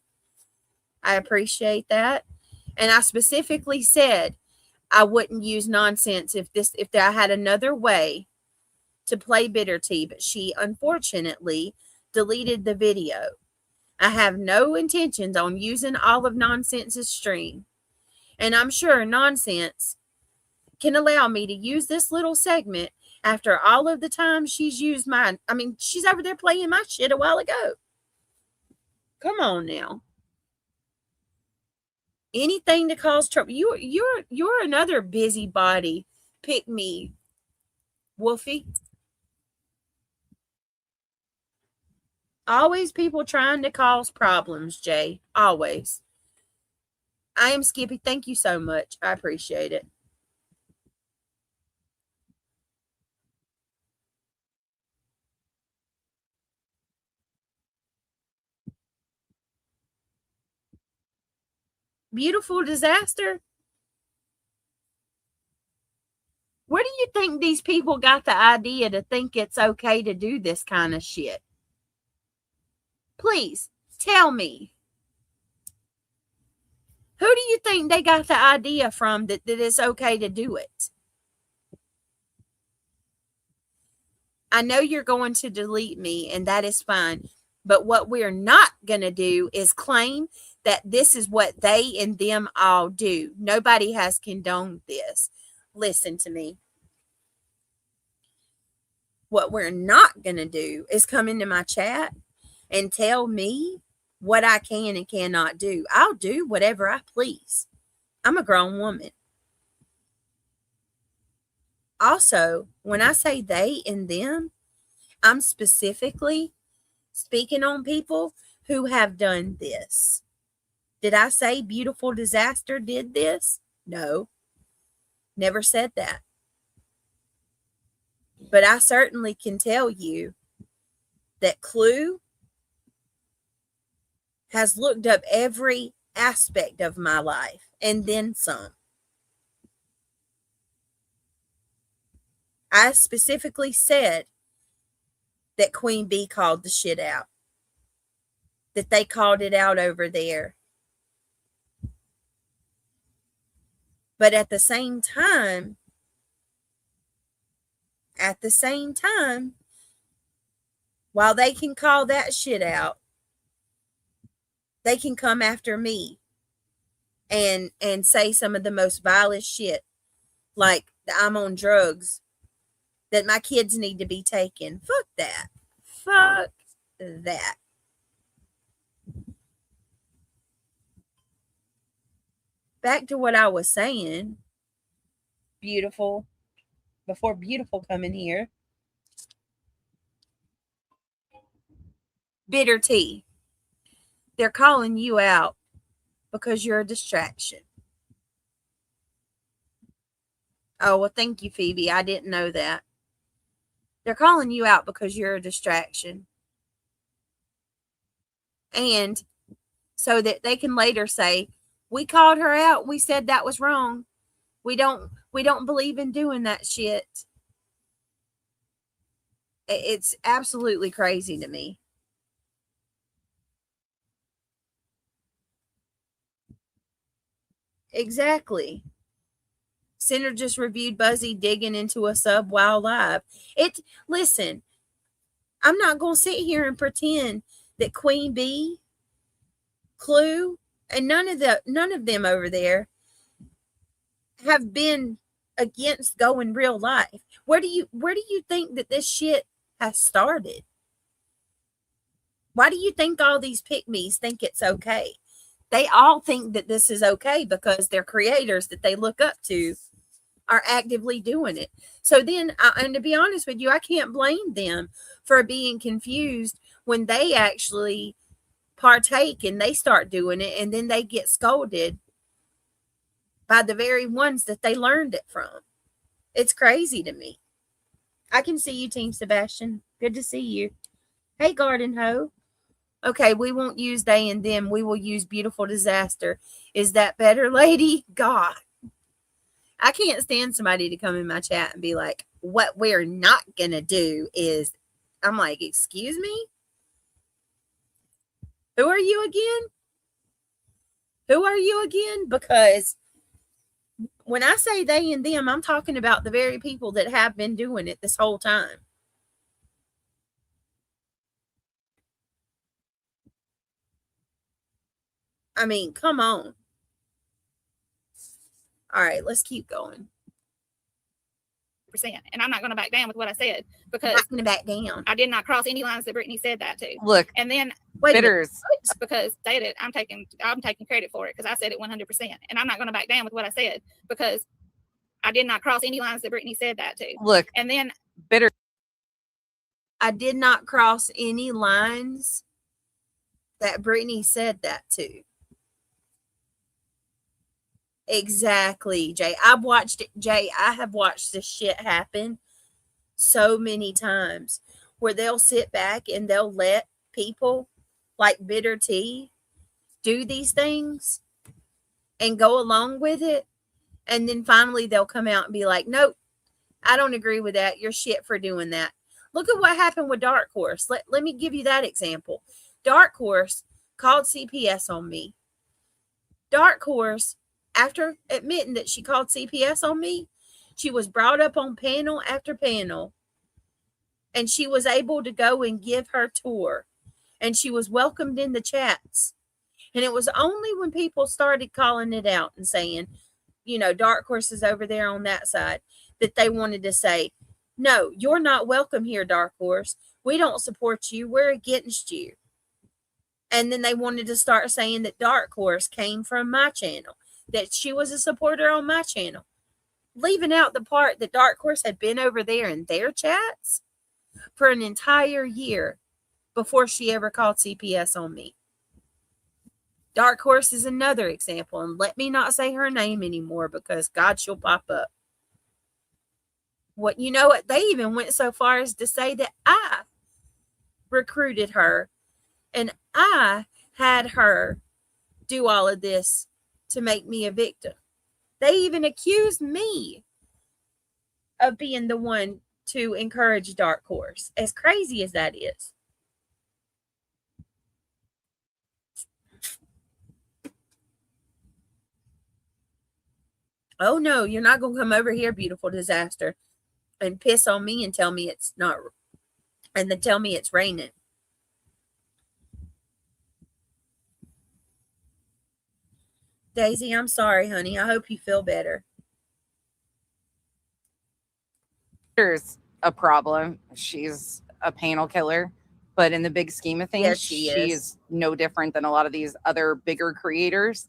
I appreciate that. And I specifically said I wouldn't use nonsense if I had another way to play bitter tea, but she unfortunately deleted the video. I have no intentions on using all of Nonsense's stream. And I'm sure Nonsense can allow me to use this little segment after all of the time she's used mine. I mean, she's over there playing my shit a while ago. Come on now. Anything to cause trouble. You're another busybody. Pick me, Wolfie. Always people trying to cause problems, Jay. Always. I am Skippy. Thank you so much. I appreciate it. Beautiful disaster. Where do you think these people got the idea to think it's okay to do this kind of shit? Please tell me. Who do you think they got the idea from that it's okay to do it? I know you're going to delete me, and that is fine. But what we're not going to do is claim that this is what they and them all do. Nobody has condoned this. Listen to me. What we're not going to do is come into my chat and tell me what I can and cannot do. I'll do whatever I please. I'm a grown woman. Also, when I say they and them, I'm specifically speaking on people who have done this. Did I say Beautiful Disaster did this? No. Never said that. But I certainly can tell you that Clue has looked up every aspect of my life and then some. I specifically said that Queen Bee called the shit out. That they called it out over there. But at the same time, while they can call that shit out, they can come after me and say some of the most vilest shit, like I'm on drugs, that my kids need to be taken. Fuck that. Fuck that. Back to what I was saying. Beautiful. Before Beautiful come in here. Bitter tea. They're calling you out because you're a distraction. Oh, well, thank you, Phoebe. I didn't know that. They're calling you out because you're a distraction. And so that they can later say, we called her out. We said that was wrong. We don't believe in doing that shit. It's absolutely crazy to me. Exactly. Center just reviewed Buzzy digging into a sub while live. Listen, I'm not going to sit here and pretend that Queen Bee, Clue, and none of them over there have been against going real life. Where do you think that this shit has started? Why do you think all these pick-me's think it's okay? They all think that this is okay because their creators that they look up to are actively doing it. So then, and to be honest with you, I can't blame them for being confused when they actually partake and they start doing it, and then they get scolded by the very ones that they learned it from. It's crazy to me. I can see you, Team Sebastian. Good to see you. Hey, Garden Hoe. Okay, we won't use they and them. We will use Beautiful Disaster. Is that better, lady? God. I can't stand somebody to come in my chat and be like, what we're not going to do is, I'm like, excuse me? Who are you again? Who are you again? Because when I say they and them, I'm talking about the very people that have been doing it this whole time. I mean, come on. All right, let's keep going. And I'm not going to back down with what I said because I'm not going to back down. I did not cross any lines that Brittany said that to. Look, and then bitters. Because said it, I'm taking credit for it because I said it 100%. And I'm not going to back down with what I said because I did not cross any lines that Brittany said that to. Look, and then bitter. I did not cross any lines that Brittany said that to. Exactly, Jay. I have watched this shit happen so many times where they'll sit back and they'll let people like Bitter Tea do these things and go along with it. And then finally they'll come out and be like, nope, I don't agree with that. You're shit for doing that. Look at what happened with Dark Horse. Let me give you that example. Dark Horse called CPS on me. Dark Horse, after admitting that she called CPS on me, she was brought up on panel after panel, and she was able to go and give her tour, and she was welcomed in the chats. And it was only when people started calling it out and saying, you know, Dark Horse is over there on that side, that they wanted to say, no, you're not welcome here, Dark Horse. We don't support you. We're against you. And then they wanted to start saying that Dark Horse came from my channel, that she was a supporter on my channel, leaving out the part that Dark Horse had been over there in their chats for an entire year before she ever called CPS on me. Dark Horse is another example, and let me not say her name anymore because God, she'll pop up. What, you know what? They even went so far as to say that I recruited her and I had her do all of this to make me a victim. They even accused me of being the one to encourage Dark Horse, as crazy as that is. Oh no, you're not going to come over here, beautiful disaster, and piss on me and tell me it's not, and then tell me it's raining. Daisy, I'm sorry, honey. I hope you feel better. There's a problem. She's a panel killer, but in the big scheme of things, Yes, she she's no different than a lot of these other bigger creators.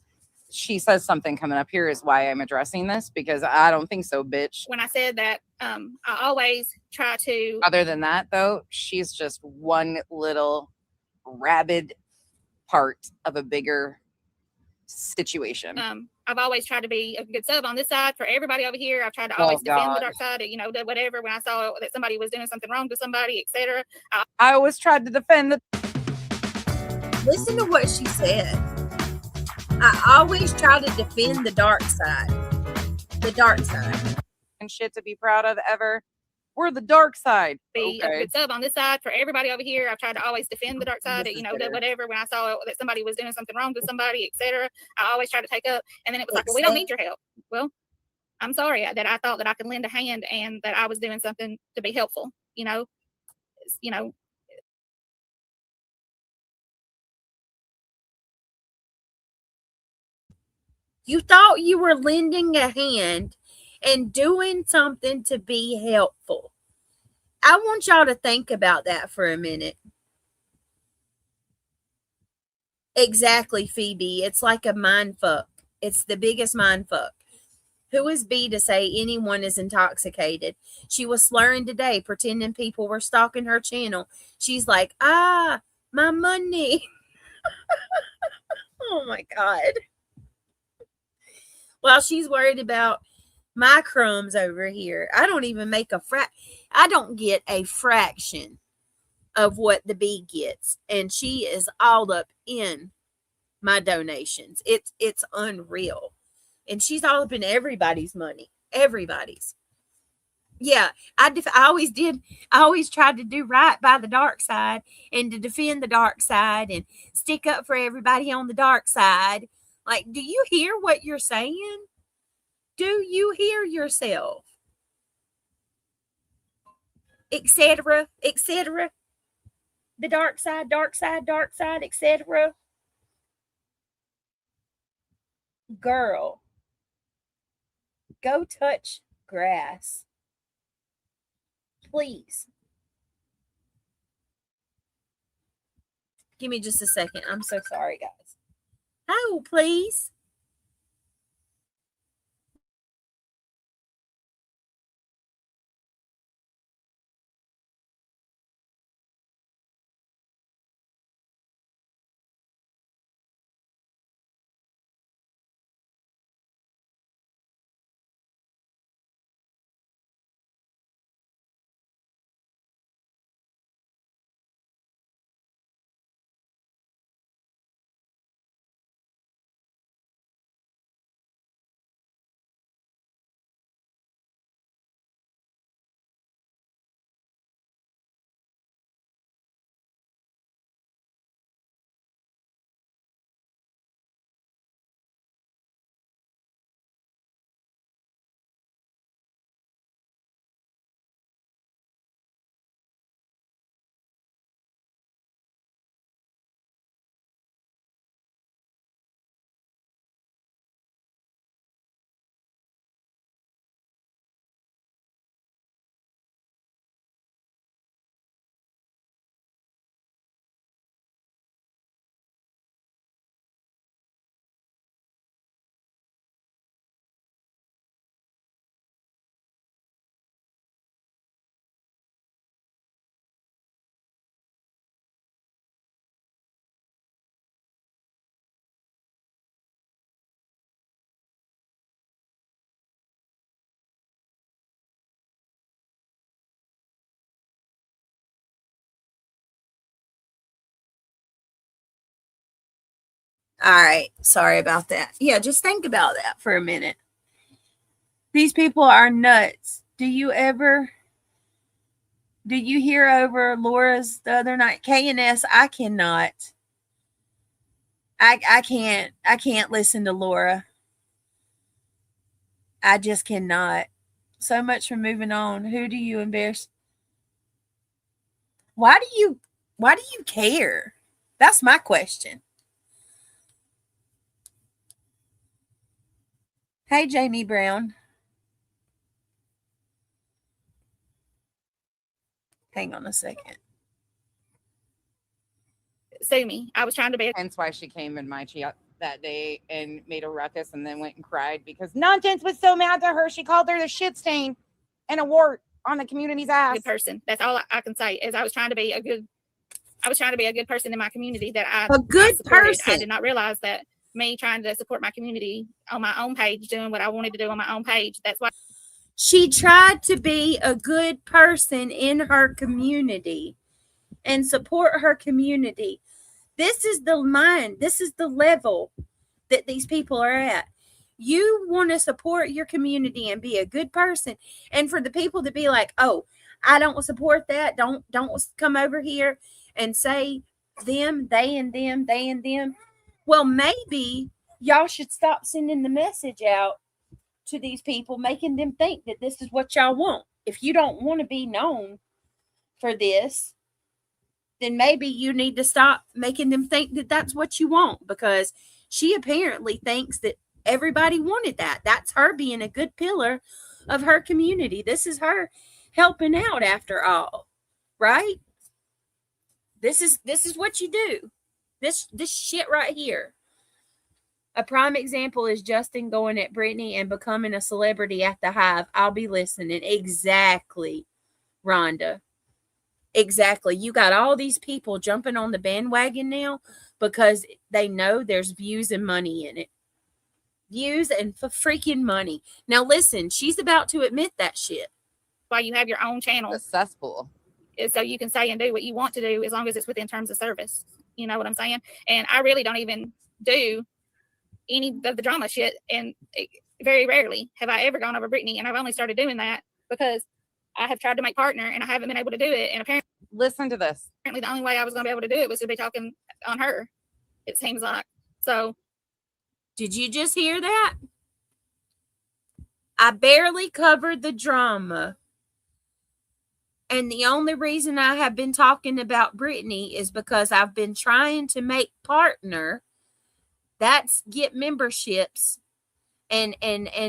She says something coming up here is why I'm addressing this, because I don't think so, bitch. when I said that, I always try to. Other than that, though, she's just one little rabid part of a bigger situation. I've always tried to be a good sub on this side for everybody over here. I've tried to always defend the dark side, you know, whatever. When I saw that somebody was doing something wrong to somebody, etc. I always tried to defend the. Listen to what she said. I always try to defend the dark side. The dark side. And shit to be proud of ever. We're the dark side. Be a good sub on this side for everybody over here. I've tried to always defend the dark side, you know, whatever. When I saw that somebody was doing something wrong to somebody, etc., I always try to take up. And then it was like, well, we don't need your help. Well, I'm sorry that I thought that I could lend a hand and that I was doing something to be helpful. You know. You thought you were lending a hand and doing something to be helpful. I want y'all to think about that for a minute. Exactly, Phoebe. It's like a mind fuck. It's the biggest mind fuck. Who is B to say anyone is intoxicated? She was slurring today, pretending people were stalking her channel. She's like, my money. Oh my God. While she's worried about my crumbs over here. I don't even make I don't get a fraction of what the bee gets. And she is all up in my donations. It's unreal. And she's all up in everybody's money. Everybody's. Yeah, I always tried to do right by the dark side and to defend the dark side and stick up for everybody on the dark side. Like, do you hear what you're saying? Do you hear yourself? Etc., etc. The dark side, etc. Girl, go touch grass. Please. Give me just a second. I'm so sorry, guys. Oh, please. All right. Sorry about that. Yeah, just think about that for a minute. These people are nuts. Do you hear over Laura's the other night? KNS, I cannot. I can't listen to Laura. I just cannot. So much for moving on. Who do you embarrass? Why do you care? That's my question. Hey, Jamie Brown. Hang on a second. Sue me. I was trying to be. Hence why she came in my chat that day and made a ruckus and then went and cried because Nonsense was so mad to her. She called her the shit stain and a wart on the community's ass. Good person. That's all I can say is I was trying to be a good person in my community that I person. I did not realize that me trying to support my community on my own page, doing what I wanted to do on my own page. That's why she tried to be a good person in her community and support her community. This is the mind. This is the level that these people are at. You want to support your community and be a good person. And for the people to be like, oh, I don't support that. Don't come over here and say them, they and them, they and them. Well, maybe y'all should stop sending the message out to these people, making them think that this is what y'all want. If you don't want to be known for this, then maybe you need to stop making them think that that's what you want, because she apparently thinks that everybody wanted that. That's her being a good pillar of her community. This is her helping out after all, right? This is what you do. This shit right here. A prime example is Justin going at Brittany and becoming a celebrity at the Hive. I'll be listening. Exactly, Rhonda. Exactly. You got all these people jumping on the bandwagon now because they know there's views and money in it. Views and freaking money. Now listen, she's about to admit that shit. Why you have your own channel. The cesspool. Is so you can say and do what you want to do as long as it's within terms of service. You know what I'm saying? And I really don't even do any of the drama shit. And very rarely have I ever gone over Brittany. And I've only started doing that because I have tried to make partner and I haven't been able to do it. And apparently, listen to this. Apparently, the only way I was going to be able to do it was to be talking on her. It seems like. So Did you just hear that? I barely covered the drama. And the only reason I have been talking about Brittany is because I've been trying to make partner. That's get memberships and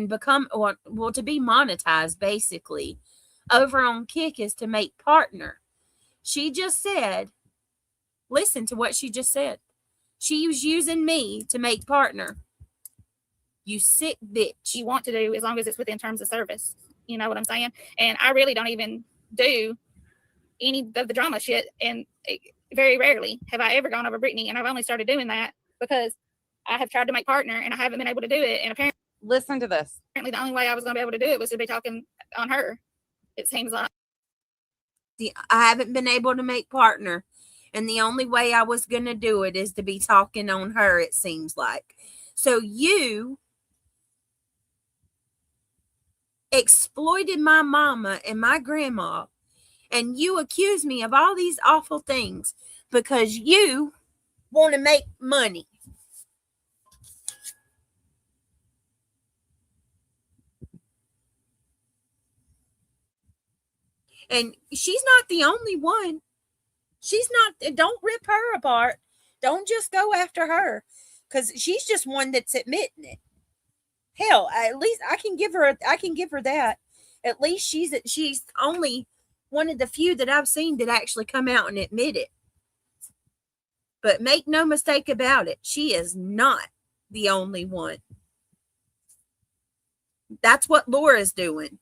become, or well, to be monetized basically. Over on Kick is to make partner. She just said, listen to what she just said. She was using me to make partner. You sick bitch. You want to do, as long as it's within terms of service. You know what I'm saying? And I really don't even do any of the drama shit. And very rarely have I ever gone over Brittany. And I've only started doing that because I have tried to make partner and I haven't been able to do it. And apparently, Listen to this. the only way I was going to be able to do it was to be talking on her. It seems like. I haven't been able to make partner. And the only way I was going to do it is to be talking on her, it seems like. So you exploited my mama and my grandma, and you accuse me of all these awful things because you want to make money. And she's not the only one. She's not, don't rip her apart. Don't just go after her because she's just one that's admitting it. Hell, at least I can give her that. At least she's only one of the few that I've seen that actually come out and admit it. But make no mistake about it, she is not the only one. That's what Laura's doing.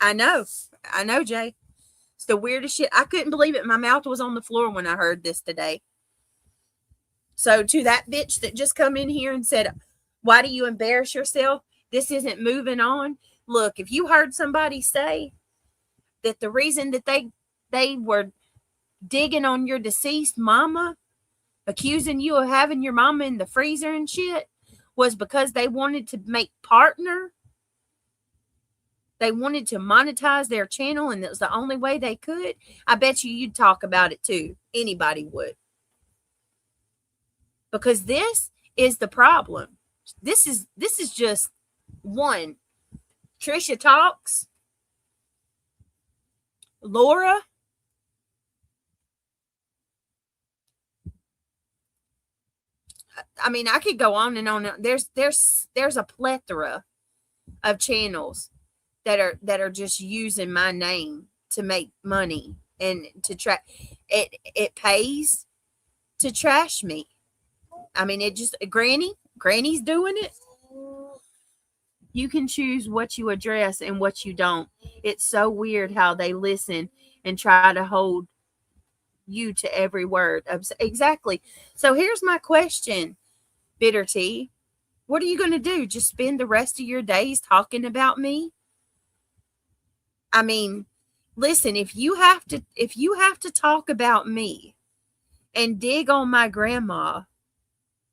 I know, Jay. It's the weirdest shit. I couldn't believe it. My mouth was on the floor when I heard this today. So to that bitch that just come in here and said, why do you embarrass yourself? This isn't moving on. Look, if you heard somebody say that the reason that they were digging on your deceased mama, accusing you of having your mama in the freezer and shit, was because they wanted to make partner. They wanted to monetize their channel and it was the only way they could. I bet you'd talk about it too. Anybody would. Because this is the problem. This is just one. Trisha talks. Laura. I mean, I could go on and on. There's a plethora of channels that are just using my name to make money and to track it pays to trash me. I mean, it just Granny's doing it. You can choose what you address and what you don't. It's so weird how they listen and try to hold you to every word. Exactly. So here's my question, Bitter Tea. What are you going to do? Just spend the rest of your days talking about me? I mean, listen, if you have to talk about me and dig on my grandma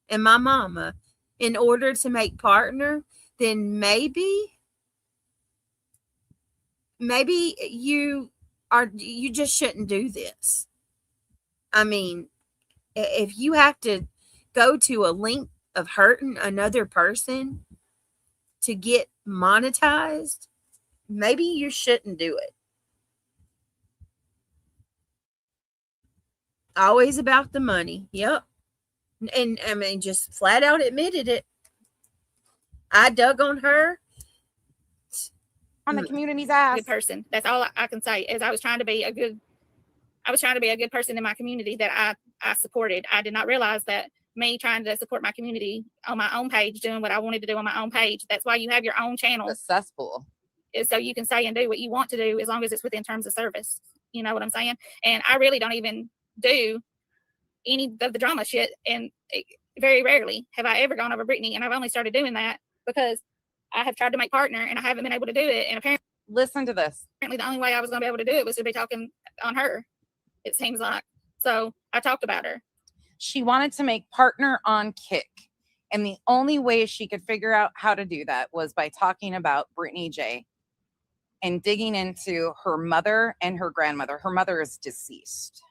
and my mama in order to make partner, then maybe you just shouldn't do this. I mean, if you have to go to a length of hurting another person to get monetized, maybe you shouldn't do it. Always about the money. Yep. And I mean, just flat out admitted it. I dug on her. On the community's ass. Good person. That's all I can say is I was trying to be a good person in my community that I supported. I did not realize that me trying to support my community on my own page, doing what I wanted to do on my own page. That's why you have your own channel. The cesspool. Is so you can say and do what you want to do as long as it's within terms of service. You know what I'm saying? And I really don't even do any of the drama shit. And very rarely have I ever gone over Brittany. And I've only started doing that because I have tried to make partner and I haven't been able to do it. And apparently, listen to this. Apparently, the only way I was going to be able to do it was to be talking on her. It seems like. So I talked about her. She wanted to make partner on Kick. And the only way she could figure out how to do that was by talking about Brittany J. and digging into her mother and her grandmother. Her mother is deceased.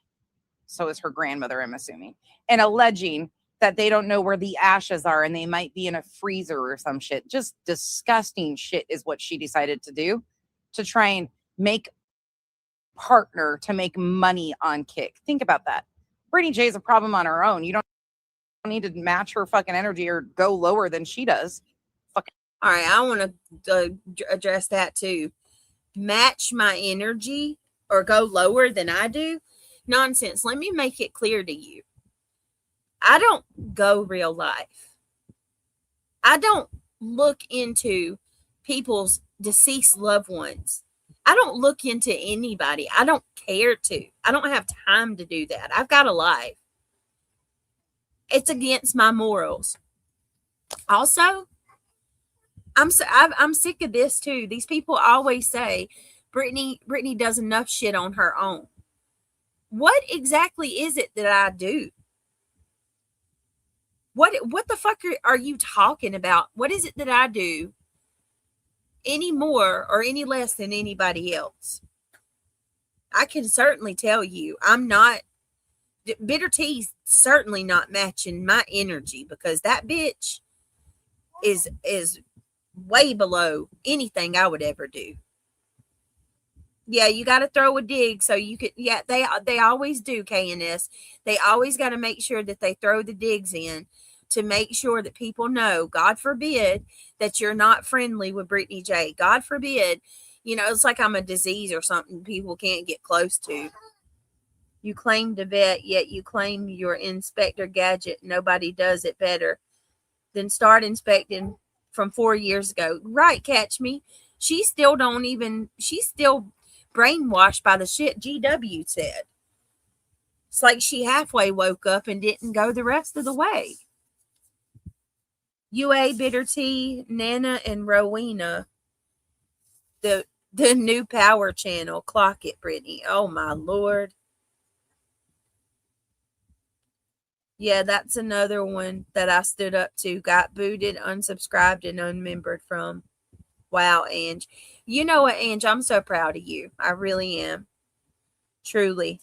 So is her grandmother, I'm assuming. And alleging that they don't know where the ashes are and they might be in a freezer or some shit. Just disgusting shit is what she decided to do to try and make partner to make money on Kick. Think about that. Brittany J is a problem on her own. You don't need to match her fucking energy or go lower than she does. Fucking. All right, I want to address that too. Match my energy or go lower than I do? Nonsense. Let me make it clear to you. I don't go real life. I don't look into people's deceased loved ones. I don't look into anybody. I don't care to. I don't have time to do that. I've got a life. It's against my morals. Also, I'm sick of this too. These people always say Brittany does enough shit on her own. What exactly is it that I do? What the fuck are you talking about? What is it that I do any more or any less than anybody else? I can certainly tell you I'm not. Bitter T's certainly not matching my energy, because that bitch is way below anything I would ever do. Yeah, you got to throw a dig so you could. Yeah, they always do, KNS. They always got to make sure that they throw the digs in to make sure that people know, God forbid, that you're not friendly with Brittany J. God forbid, it's like I'm a disease or something people can't get close to. You claim to vet, yet you claim you're Inspector Gadget. Nobody does it better than start inspecting from 4 years ago. Right, catch me. She's still brainwashed by the shit GW said. It's like she halfway woke up and didn't go the rest of the way. UA, Bitter T, Nana, and Rowena, the new power channel. Clock it, Brittany. Oh my Lord. Yeah, that's another one that I stood up to, got booted, unsubscribed, and unmembered from. Wow, Ange. You know what, Ange? I'm so proud of you. I really am. Truly.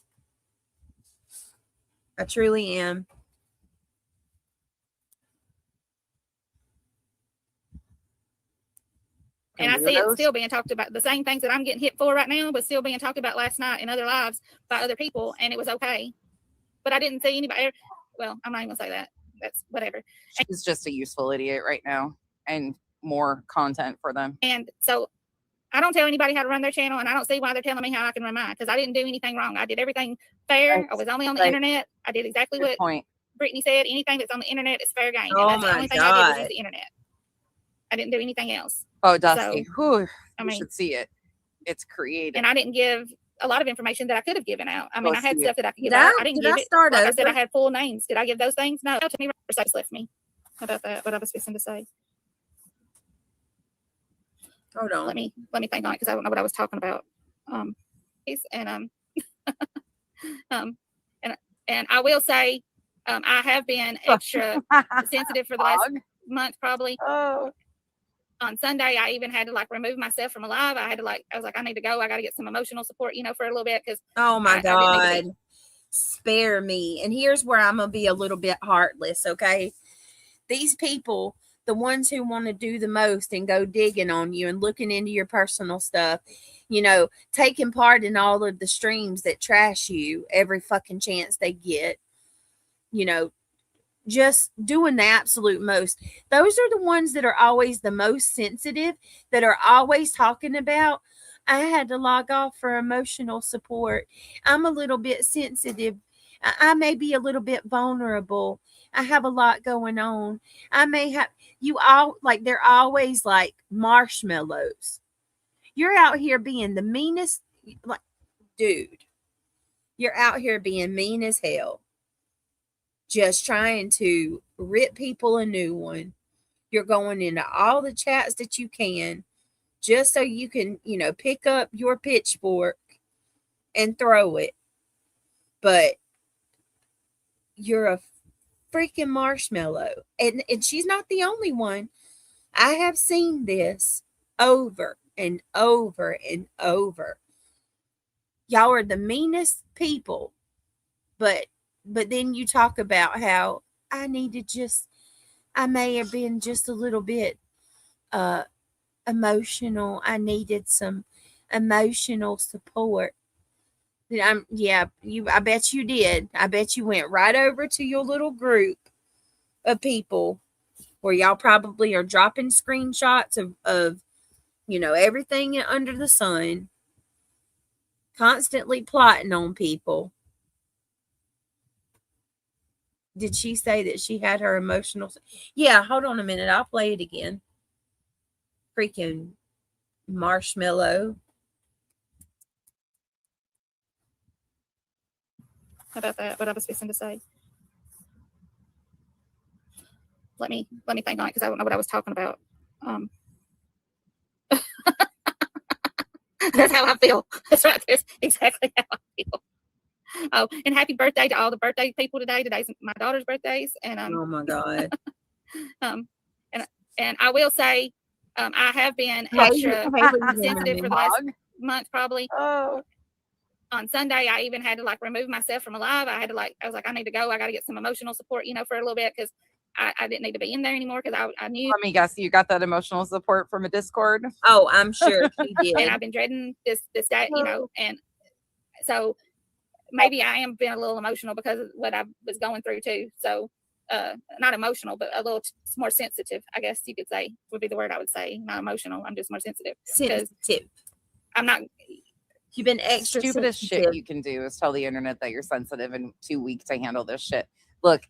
I truly am. And I see it still being talked about. The same things that I'm getting hit for right now was still being talked about last night in other lives by other people, and it was okay. But I didn't see anybody. Well, I'm not even going to say that. That's whatever. She's just a useful idiot right now, and more content for them. And so I don't tell anybody how to run their channel, and I don't see why they're telling me how I can run mine, because I didn't do anything wrong. I did everything fair. Right. I was only on the internet. I did exactly Good what point. Brittany said. Anything that's on the internet is fair game. Oh And that's the only thing I did was use the internet. I didn't do anything else. Oh, Dusty. So, you should see it. It's creative. And I didn't give a lot of information that I could have given out. I mean, I had stuff that I could give out. I didn't give it. Like I said, I had full names. Did I give those things? No. Tell me what left me about that. What I was fixing to say. Hold on. Let me think on it, because I don't know what I was talking about. And I will say, I have been extra sensitive for the last month, probably. Oh. On Sunday, I even had to remove myself from a live. I was like, I need to go. I got to get some emotional support, for a little bit, because oh my God, spare me. And here's where I'm gonna be a little bit heartless. Okay, these people, the ones who want to do the most and go digging on you and looking into your personal stuff, taking part in all of the streams that trash you every fucking chance they get, just doing the absolute most. Those are the ones that are always the most sensitive, that are always talking about, I had to log off for emotional support. I'm a little bit sensitive. I may be a little bit vulnerable. I have a lot going on. I may have, they're always like marshmallows. You're out here being the meanest, dude. You're out here being mean as hell. Just trying to rip people a new one. You're going into all the chats that you can, just so you can, pick up your pitchfork and throw it. But you're a freaking marshmallow. And she's not the only one. I have seen this over and over and over. Y'all are the meanest people, but then you talk about how I may have been just a little bit emotional. I needed some emotional support. I bet you did. I bet you went right over to your little group of people where y'all probably are dropping screenshots of everything under the sun, constantly plotting on people. Did she say that she had her emotional? Yeah, hold on a minute. I'll play it again. Freaking marshmallow. How about that? What I was fixing to say. Let me think on it because I don't know what I was talking about. That's how I feel. That's right. That's exactly how I feel. Oh, and happy birthday to all the birthday people today. Today's my daughter's birthdays, and Oh my God. and I will say, I have been extra sensitive for the last month probably. Oh. On Sunday, I even had to like remove myself from a live. I was like, I need to go. I got to get some emotional support, for a little bit because I didn't need to be in there anymore because I knew. Let me guess, you got that emotional support from a Discord? Oh, I'm sure she did. And I've been dreading this day, and so maybe I am being a little emotional because of what I was going through too. So, not emotional, but a little more sensitive, I guess you could say would be the word I would say. Not emotional. I'm just more sensitive. Sensitive. I'm not. You've been extra stupidest shit you can do is tell the internet that you're sensitive and too weak to handle this shit. Look,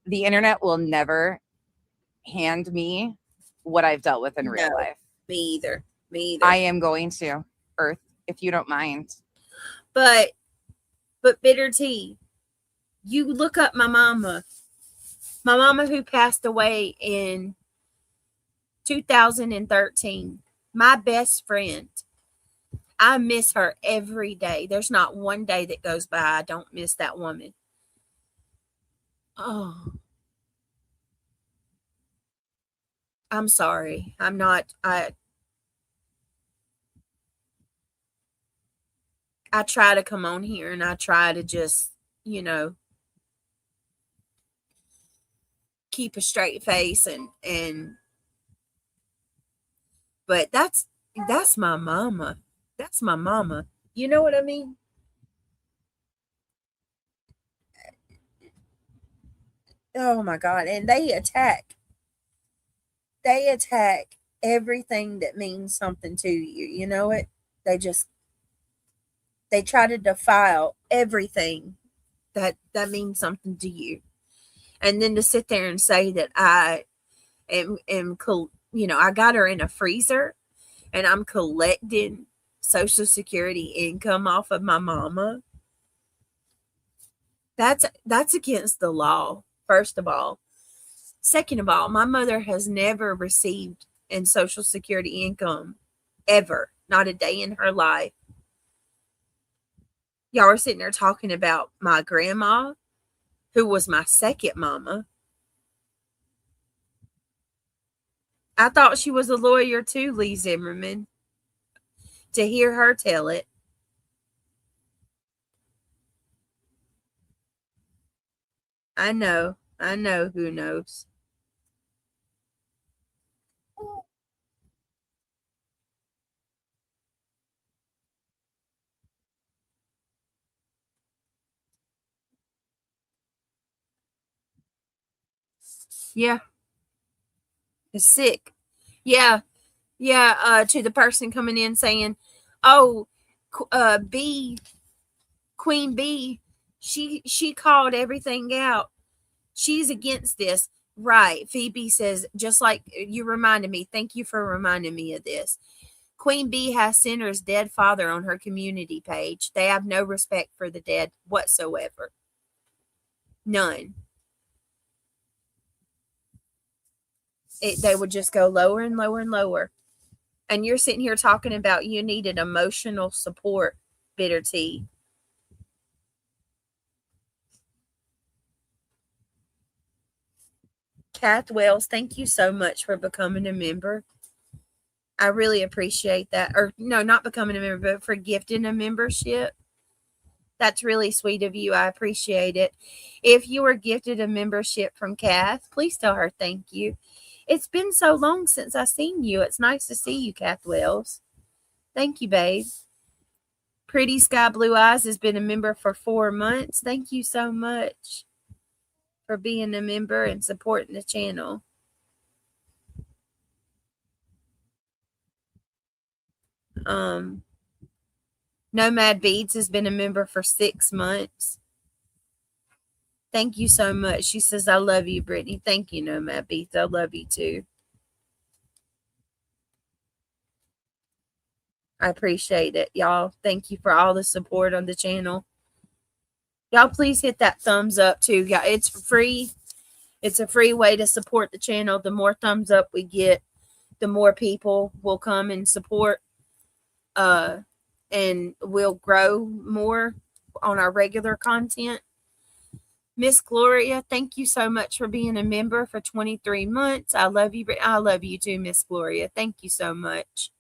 the internet will never hand me what I've dealt with in real life. Me either. I am going to, Earth, if you don't mind. But Bitter Tea, you look up my mama who passed away in 2013, my best friend. I miss her every day. There's not one day that goes by I don't miss that woman. Oh, I'm sorry. I try to come on here and I try to just, keep a straight face but that's my mama. That's my mama. You know what I mean? Oh my God. And they attack everything that means something to you. You know it? They try to defile everything that means something to you. And then to sit there and say that I am I got her in a freezer and I'm collecting Social Security income off of my mama. That's against the law, first of all. Second of all, my mother has never received in Social Security income ever, not a day in her life. Y'all are sitting there talking about my grandma, who was my second mama. I thought she was a lawyer too, Lee Zimmerman. To hear her tell it. I know who knows. Yeah. It's sick. Yeah. Yeah. To the person coming in saying, oh, Queen B, she called everything out. She's against this. Right. Phoebe says, just like you reminded me. Thank you for reminding me of this. Queen B has Center's dead father on her community page. They have no respect for the dead whatsoever. None. They would just go lower and lower and lower. And you're sitting here talking about you needed emotional support, Bitter Tea. Kath Wells, thank you so much for becoming a member. I really appreciate that. Or no, not becoming a member, but for gifting a membership. That's really sweet of you. I appreciate it. If you were gifted a membership from Kath, please tell her thank you. It's been so long since I've seen you. It's nice to see you, Kath Wells. Thank you, babe. Pretty Sky Blue Eyes has been a member for 4 months. Thank you so much for being a member and supporting the channel. Nomad Beads has been a member for 6 months. Thank you so much. She says, I love you, Brittany. Thank you, Nomad Beads. I love you too. I appreciate it, y'all. Thank you for all the support on the channel. Y'all, please hit that thumbs up too. Yeah, it's free. It's a free way to support the channel. The more thumbs up we get, the more people will come and support. And we'll grow more on our regular content. Miss Gloria, thank you so much for being a member for 23 months. I love you. I love you too, Miss Gloria. Thank you so much.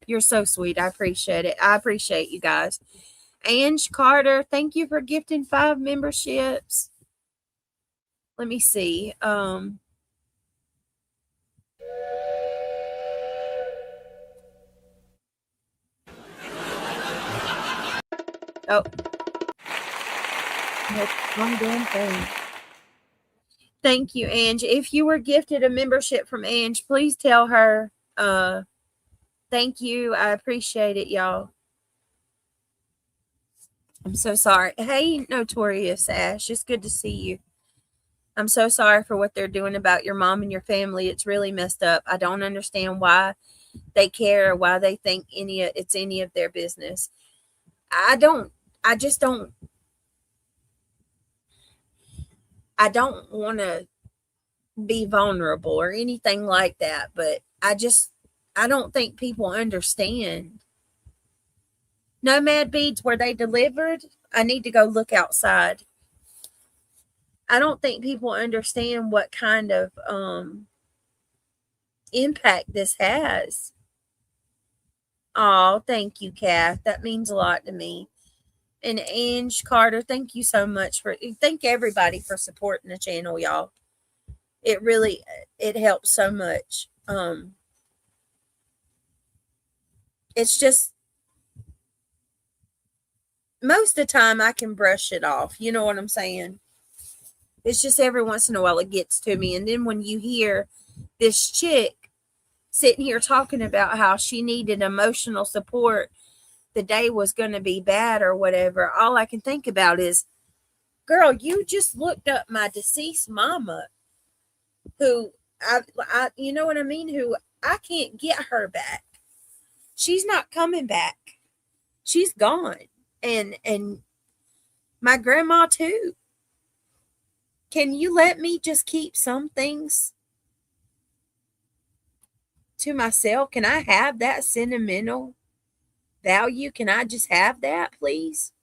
You're so sweet. I appreciate it. I appreciate you guys. Ange Carter, thank you for gifting 5 memberships. Let me see. Oh. One damn thing. Thank you, Ange. If you were gifted a membership from Ange, please tell her thank you. I appreciate it, y'all. I'm so sorry. Hey, Notorious Ash. It's good to see you. I'm so sorry for what they're doing about your mom and your family. It's really messed up. I don't understand why they care, or why they think it's any of their business. I don't want to be vulnerable or anything like that, but I don't think people understand. Nomad Beads, were they delivered? I need to go look outside. I don't think people understand what kind of impact this has. Oh, thank you, Kath. That means a lot to me. And Ange Carter, thank you so much thank everybody for supporting the channel, y'all. It helps so much. It's just, most of the time I can brush it off. You know what I'm saying? It's just every once in a while it gets to me. And then when you hear this chick sitting here talking about how she needed emotional support, the day was going to be bad or whatever, all I can think about is, girl, you just looked up my deceased mama, who I you know what I mean, who I can't get her back. She's not coming back. She's gone. And my grandma too. Can you let me just keep some things to myself? Can I have that sentimental value? Can I just have that, please?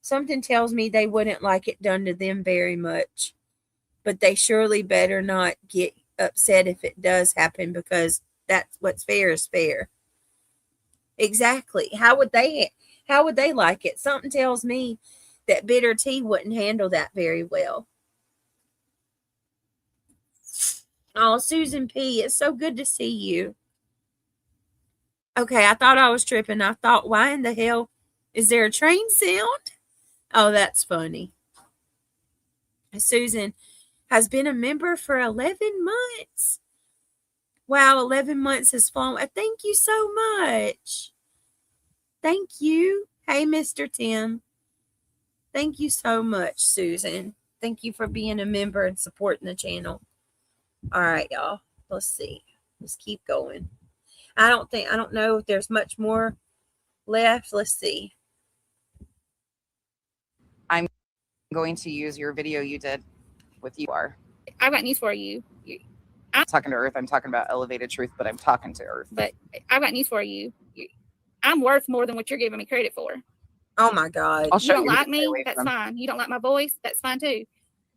Something tells me they wouldn't like it done to them very much, but they surely better not get upset if it does happen, because that's what's fair is fair. Exactly. How would they like it? Something tells me that Bitter Tea wouldn't handle that very well. Oh, Susan P., it's so good to see you. Okay, I thought I was tripping. I thought, why in the hell is there a train sound? Oh, that's funny. Susan has been a member for 11 months. Wow, 11 months has flown. Thank you so much. Thank you. Hey, Mr. Tim. Thank you so much, Susan. Thank you for being a member and supporting the channel. All right, y'all. Let's see. Let's keep going. I don't know if there's much more left. Let's see. I'm going to use your video you did with you are. I've got news for you. I'm talking to Earth. I'm talking about elevated truth, but I'm talking to Earth. But I've got news for you. I'm worth more than what you're giving me credit for. Oh my God. I'll show You don't you like me? That's fine. You don't like my voice? That's fine too.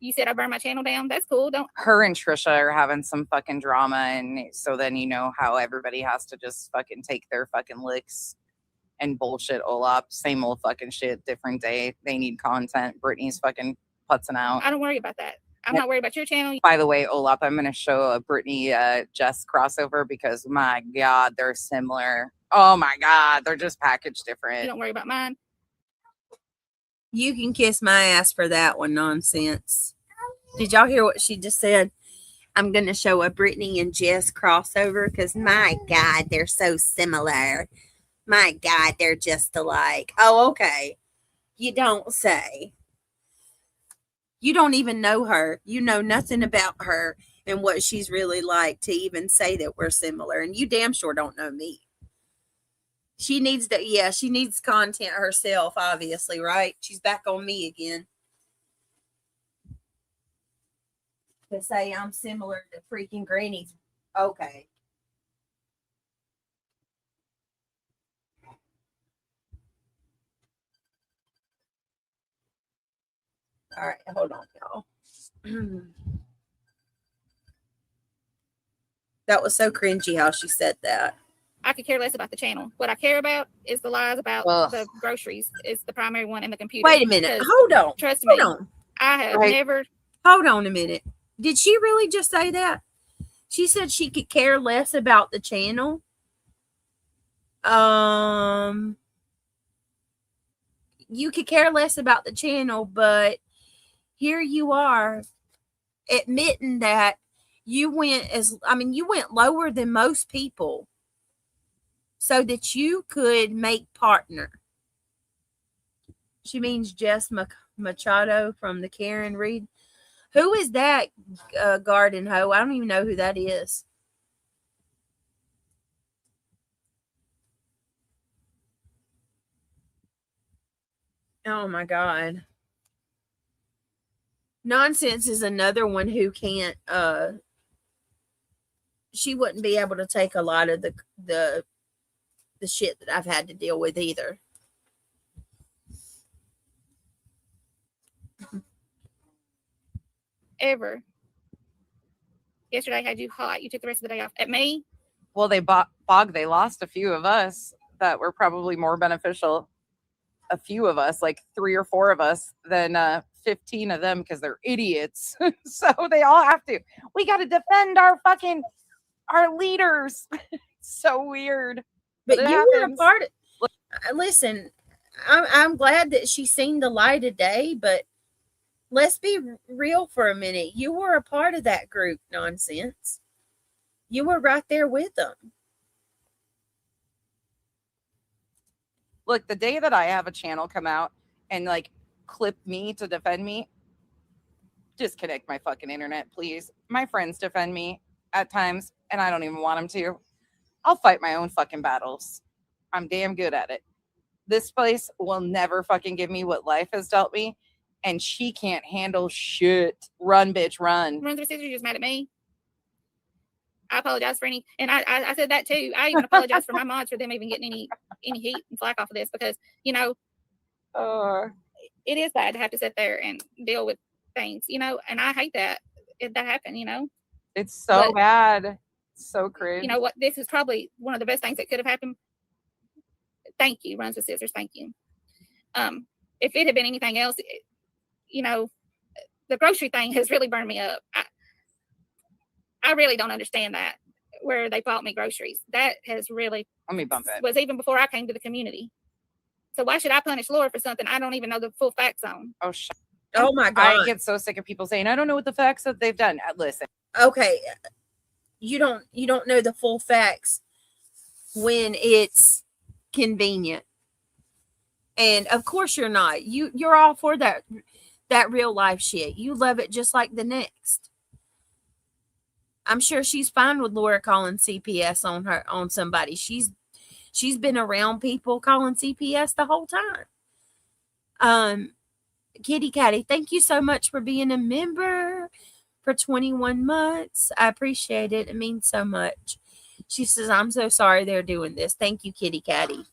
You said I burned my channel down? That's cool. Her and Trisha are having some fucking drama, and so then you know how everybody has to just fucking take their fucking licks. and bullshit Olap. Same old fucking shit, different day. They need content. Brittany's fucking putzing out. I don't worry about that. I'm not worried about your channel. By the way, Olap, I'm going to show a Brittany Jess crossover because, my God, they're similar. Oh, my God. They're just packaged different. You don't worry about mine. You can kiss my ass for that one, nonsense. Did y'all hear what she just said? I'm going to show a Brittany and Jess crossover because, my God, they're so similar. My God, they're just alike. Oh, okay. You don't say. You don't even know her. You know nothing about her and what she's really like to even say that we're similar. And you damn sure don't know me. She needs to, yeah, she needs content herself, obviously, right? She's back on me again. To say I'm similar to freaking Granny's. Okay. All right, hold on, y'all. That was so cringy how she said that. I could care less about the channel. What I care about is the lies about Ugh. the groceries. It's the primary one in the computer. Wait a minute. Because Hold on. trust me, Hold on. I have Right. never. Hold on a minute. Did she really just say that? She said she could care less about the channel. You could care less about the channel, but here you are admitting that you went you went lower than most people so that you could make partner. She means Jess Machado from the Karen Reed. Who is that garden hoe? I don't even know who that is. Oh my God. Nonsense is another one who can't she wouldn't be able to take a lot of the shit that I've had to deal with either. Ever. Yesterday I had you hot. You took the rest of the day off. At me, Well, they lost a few of us that were probably more beneficial. A few of us, like 3 or 4 of us, than 15 of them because they're idiots. So they all have to. We got to defend our leaders. So weird. But it you were a happens. part of. Listen, I'm glad that she's seen the light today, but let's be real for a minute. You were a part of that group, nonsense. You were right there with them. Look, the day that I have a channel come out and like clip me to defend me, disconnect my fucking internet, please. My friends defend me at times, and I don't even want them to. I'll fight my own fucking battles. I'm damn good at it. This place will never fucking give me what life has dealt me, and she can't handle shit. Run, bitch, run. Runs with Scissors just mad at me. I apologize for any, and I said that too. I even apologize for my mods for them even getting any heat and flack off of this because, you know, it is bad to have to sit there and deal with things, you know, and I hate that that happened, you know. It's so But, bad. So cringe. You know what? This is probably one of the best things that could have happened. Thank you, Runs with Scissors. Thank you. If it had been anything else, you know, the grocery thing has really burned me up. I really don't understand that, where they bought me groceries. That has really, Let me bump it. was even before I came to the community. So why should I punish Laura for something I don't even know the full facts on? Oh, shit. Oh my God. I get so sick of people saying, I don't know what the facts that they've done. Listen. Okay. You don't know the full facts when it's convenient. And of course you're not. You're all for that real life shit. You love it just like the next. I'm sure she's fine with Laura calling CPS on somebody. She's been around people calling CPS the whole time. Kitty Catty, thank you so much for being a member for 21 months. I appreciate it. It means so much. She says, I'm so sorry they're doing this. Thank you, Kitty Catty.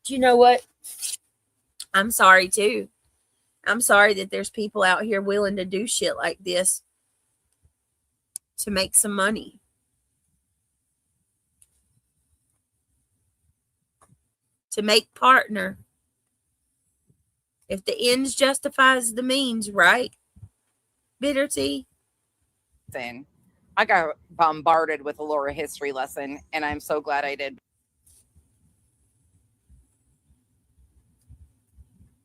Do you know what? I'm sorry too. I'm sorry that there's people out here willing to do shit like this to make some money. to make partner. If the ends justifies the means, right? Bitter tea. I got bombarded with a Laura history lesson, and I'm so glad I did.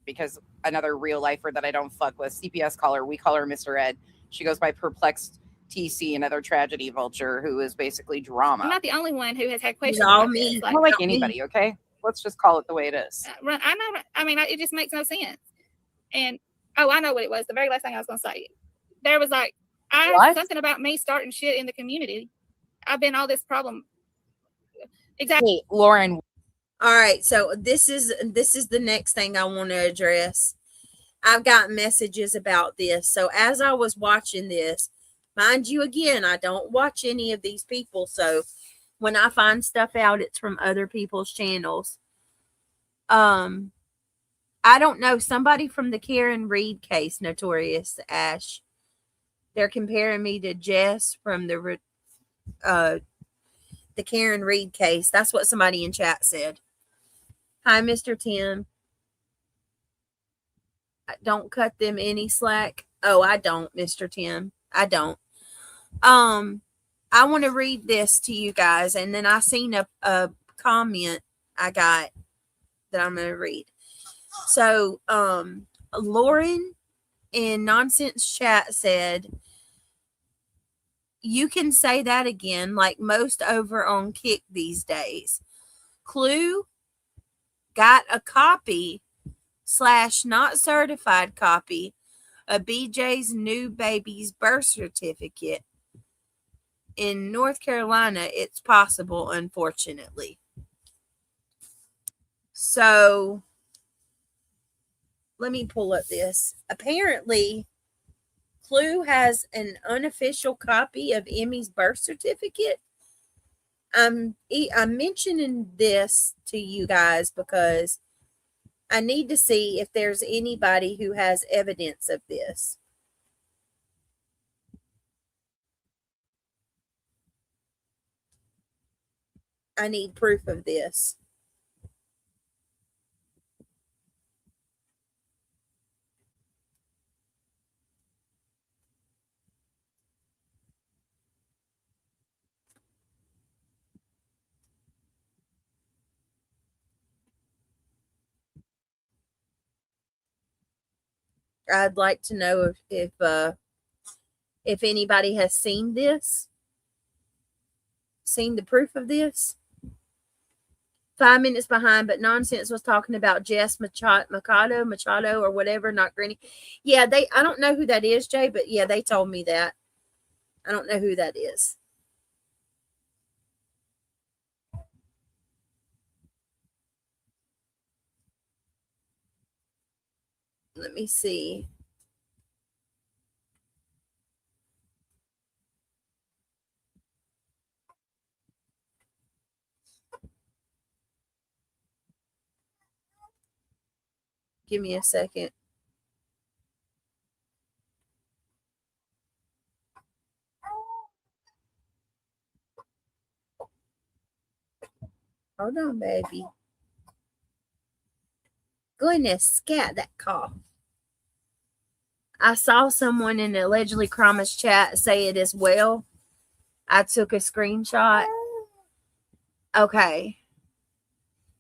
Because another real lifer that I don't fuck with, CPS caller, we call her Mr. Ed. She goes by Perplexed TC, another tragedy vulture who is basically drama. I'm not the only one who has had questions all about me. this. I don't like anybody, okay? Let's just call it the way it is. I know. I mean, it just makes no sense. And I know what it was. The very last thing I was going to say, there was like something about me starting shit in the community. I've been all this problem. Exactly, hey, Lauren. All right, so this is the next thing I want to address. I've got messages about this. So as I was watching this, mind you, again, I don't watch any of these people. So when I find stuff out, it's from other people's channels. I don't know, somebody from the Karen Reed case, Notorious Ash. They're comparing me to Jess from the Karen Reed case. That's what somebody in chat said. Hi, Mr. Tim. Don't cut them any slack. Oh, I don't, Mr. Tim. I don't. I want to read this to you guys, and then I seen a comment I got that I'm going to read. So, Lauren in Nonsense Chat said, you can say that again, like most over on Kick these days. Clue got a copy / not certified copy of BJ's new baby's birth certificate. In North Carolina, it's possible, unfortunately. So, let me pull up this. Apparently, Clue has an unofficial copy of Emmy's birth certificate. I'm mentioning this to you guys because I need to see if there's anybody who has evidence of this. I need proof of this. I'd like to know if anybody has seen this, seen the proof of this. 5 minutes behind, but Nonsense was talking about Jess Machado or whatever, not Granny. Yeah, I don't know who that is, Jay, but yeah, they told me that. I don't know who that is. Let me see. Give me a second. Hold on, baby. Goodness, scat that cough. I saw someone in the allegedly Krama's chat say it as well. I took a screenshot. Okay.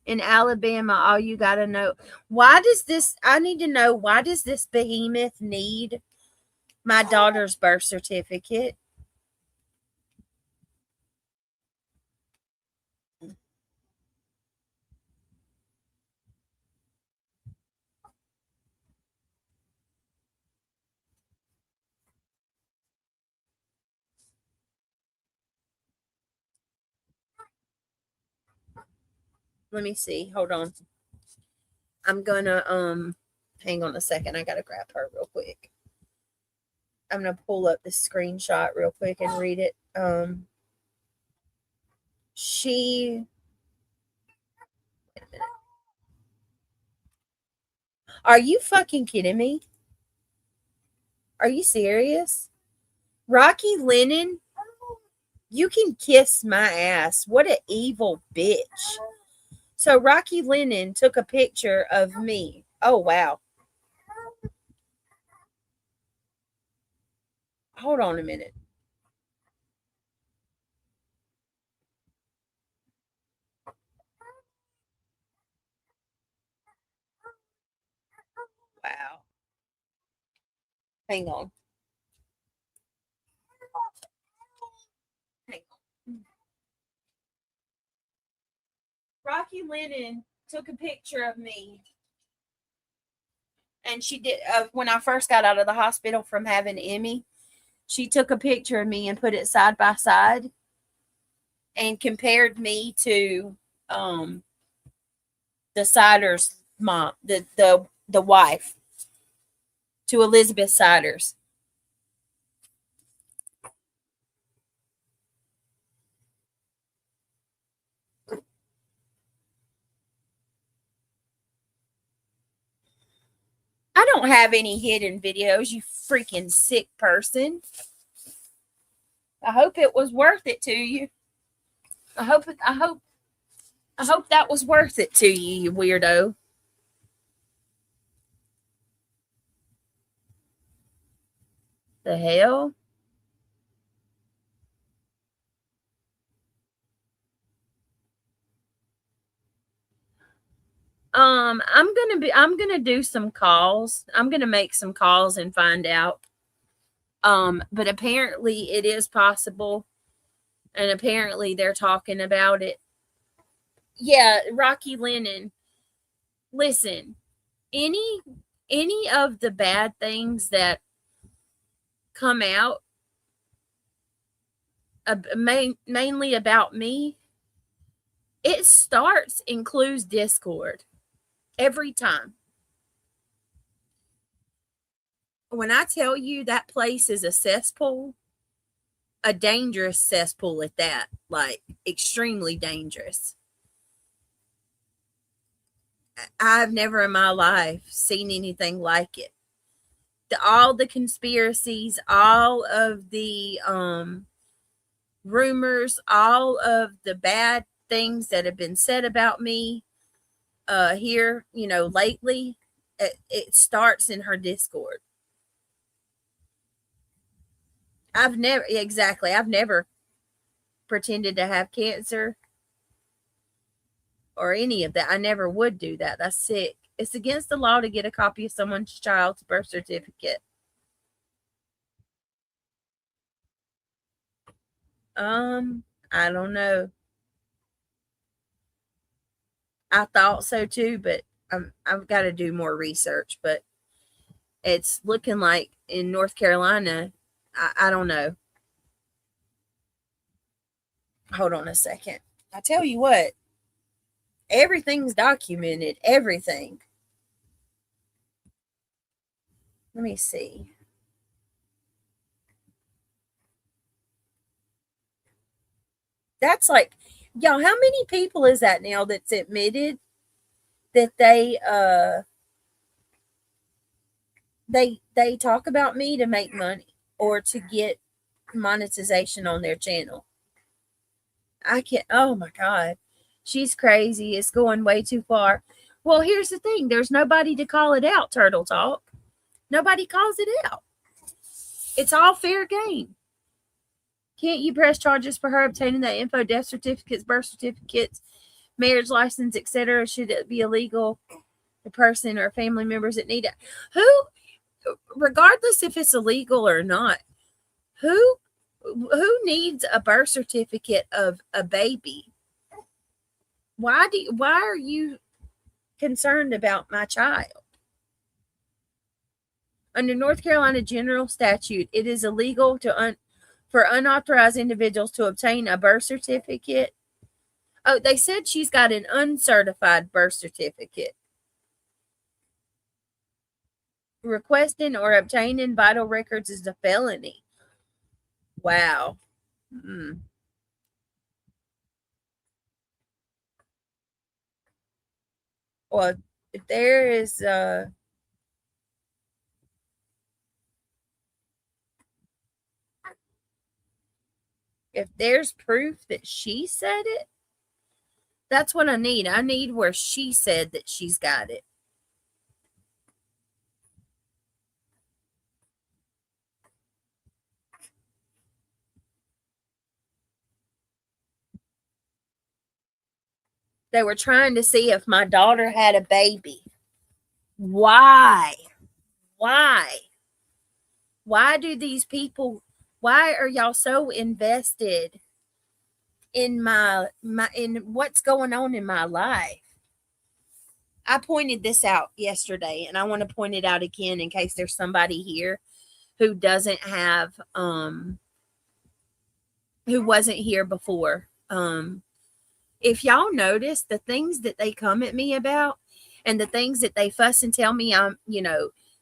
In Alabama, all you got to know. I need to know, why does this behemoth need my daughter's birth certificate? Let me see. Hold on. I'm gonna hang on a second. I gotta grab her real quick. I'm gonna pull up this screenshot real quick and read it. Wait a minute. Are you fucking kidding me? Are you serious? Rocky Lennon, you can kiss my ass. What an evil bitch. So Rocky Lennon took a picture of me. Oh, wow. Hold on a minute. Wow. Hang on. Hang on. Rocky Lennon took a picture of me. And she did, when I first got out of the hospital from having Emmy, she took a picture of me and put it side by side and compared me to the Siders mom, the wife, to Elizabeth Siders. I don't have any hidden videos, you freaking sick person. I hope it was worth it to you. I hope that was worth it to you, you weirdo. The hell? I'm gonna do some calls. I'm gonna make some calls and find out. But apparently it is possible, and apparently they're talking about it. Yeah, Rocky Lennon. Listen, any of the bad things that come out, mainly about me, it starts and clues Discord every time. When I tell you that place is a cesspool, a dangerous cesspool at that, like extremely dangerous. I've never in my life seen anything like it. All the conspiracies, all of the rumors, all of the bad things that have been said about me here, lately, it starts in her Discord. I've never pretended to have cancer or any of that. I never would do that. That's sick. It's against the law to get a copy of someone's child's birth certificate. I don't know. I thought so too, but I've got to do more research. But it's looking like in North Carolina, I don't know. Hold on a second. I tell you what, everything's documented. Everything. Let me see. That's like, y'all, how many people is that now that's admitted that they talk about me to make money or to get monetization on their channel? I can't. Oh my God, she's crazy. It's going way too far. Well, here's the thing. There's nobody to call it out, Turtle Talk. Nobody calls it out. It's all fair game. Can't you press charges for her obtaining that info, death certificates, birth certificates, marriage license, etc.? Should it be illegal? The person or family members that need it. Regardless if it's illegal or not, who needs a birth certificate of a baby? Why are you concerned about my child? Under North Carolina general statute, it is illegal for unauthorized individuals to obtain a birth certificate. Oh, they said she's got an uncertified birth certificate. Requesting or obtaining vital records is a felony. Wow. Well, if there is if there's proof that she said it, That's what I need. I need where she said that she's got it. They were trying to see if my daughter had a baby. Why? Why? Why do these people, why are y'all so invested in my in what's going on in my life? I pointed this out yesterday, and I want to point it out again in case there's somebody here who doesn't have who wasn't here before. If y'all notice the things that they come at me about and the things that they fuss and tell me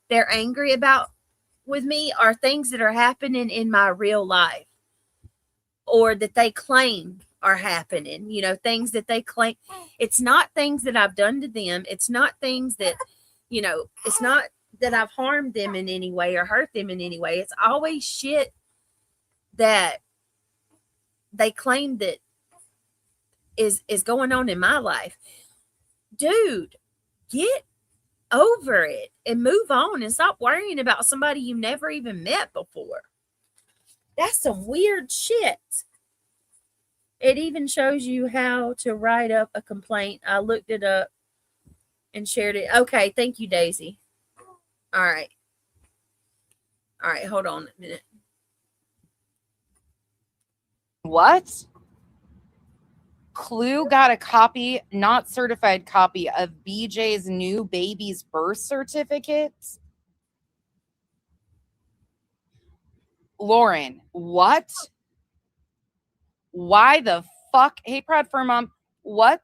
they're angry about with me are things that are happening in my real life or that they claim are happening, things that they claim. It's not things that I've done to them. It's not things that, it's not that I've harmed them in any way or hurt them in any way. It's always shit that they claim that is going on in my life. Dude, get over it and move on and stop worrying about somebody you never even met before. That's some weird shit. It even shows you how to write up a complaint. I looked it up and shared it. Okay, thank you, Daisy. All right, hold on a minute. What? Clue got a copy, not certified copy, of BJ's new baby's birth certificate. Lauren, what? Why the fuck? Hey, Proud Fur Mom, what?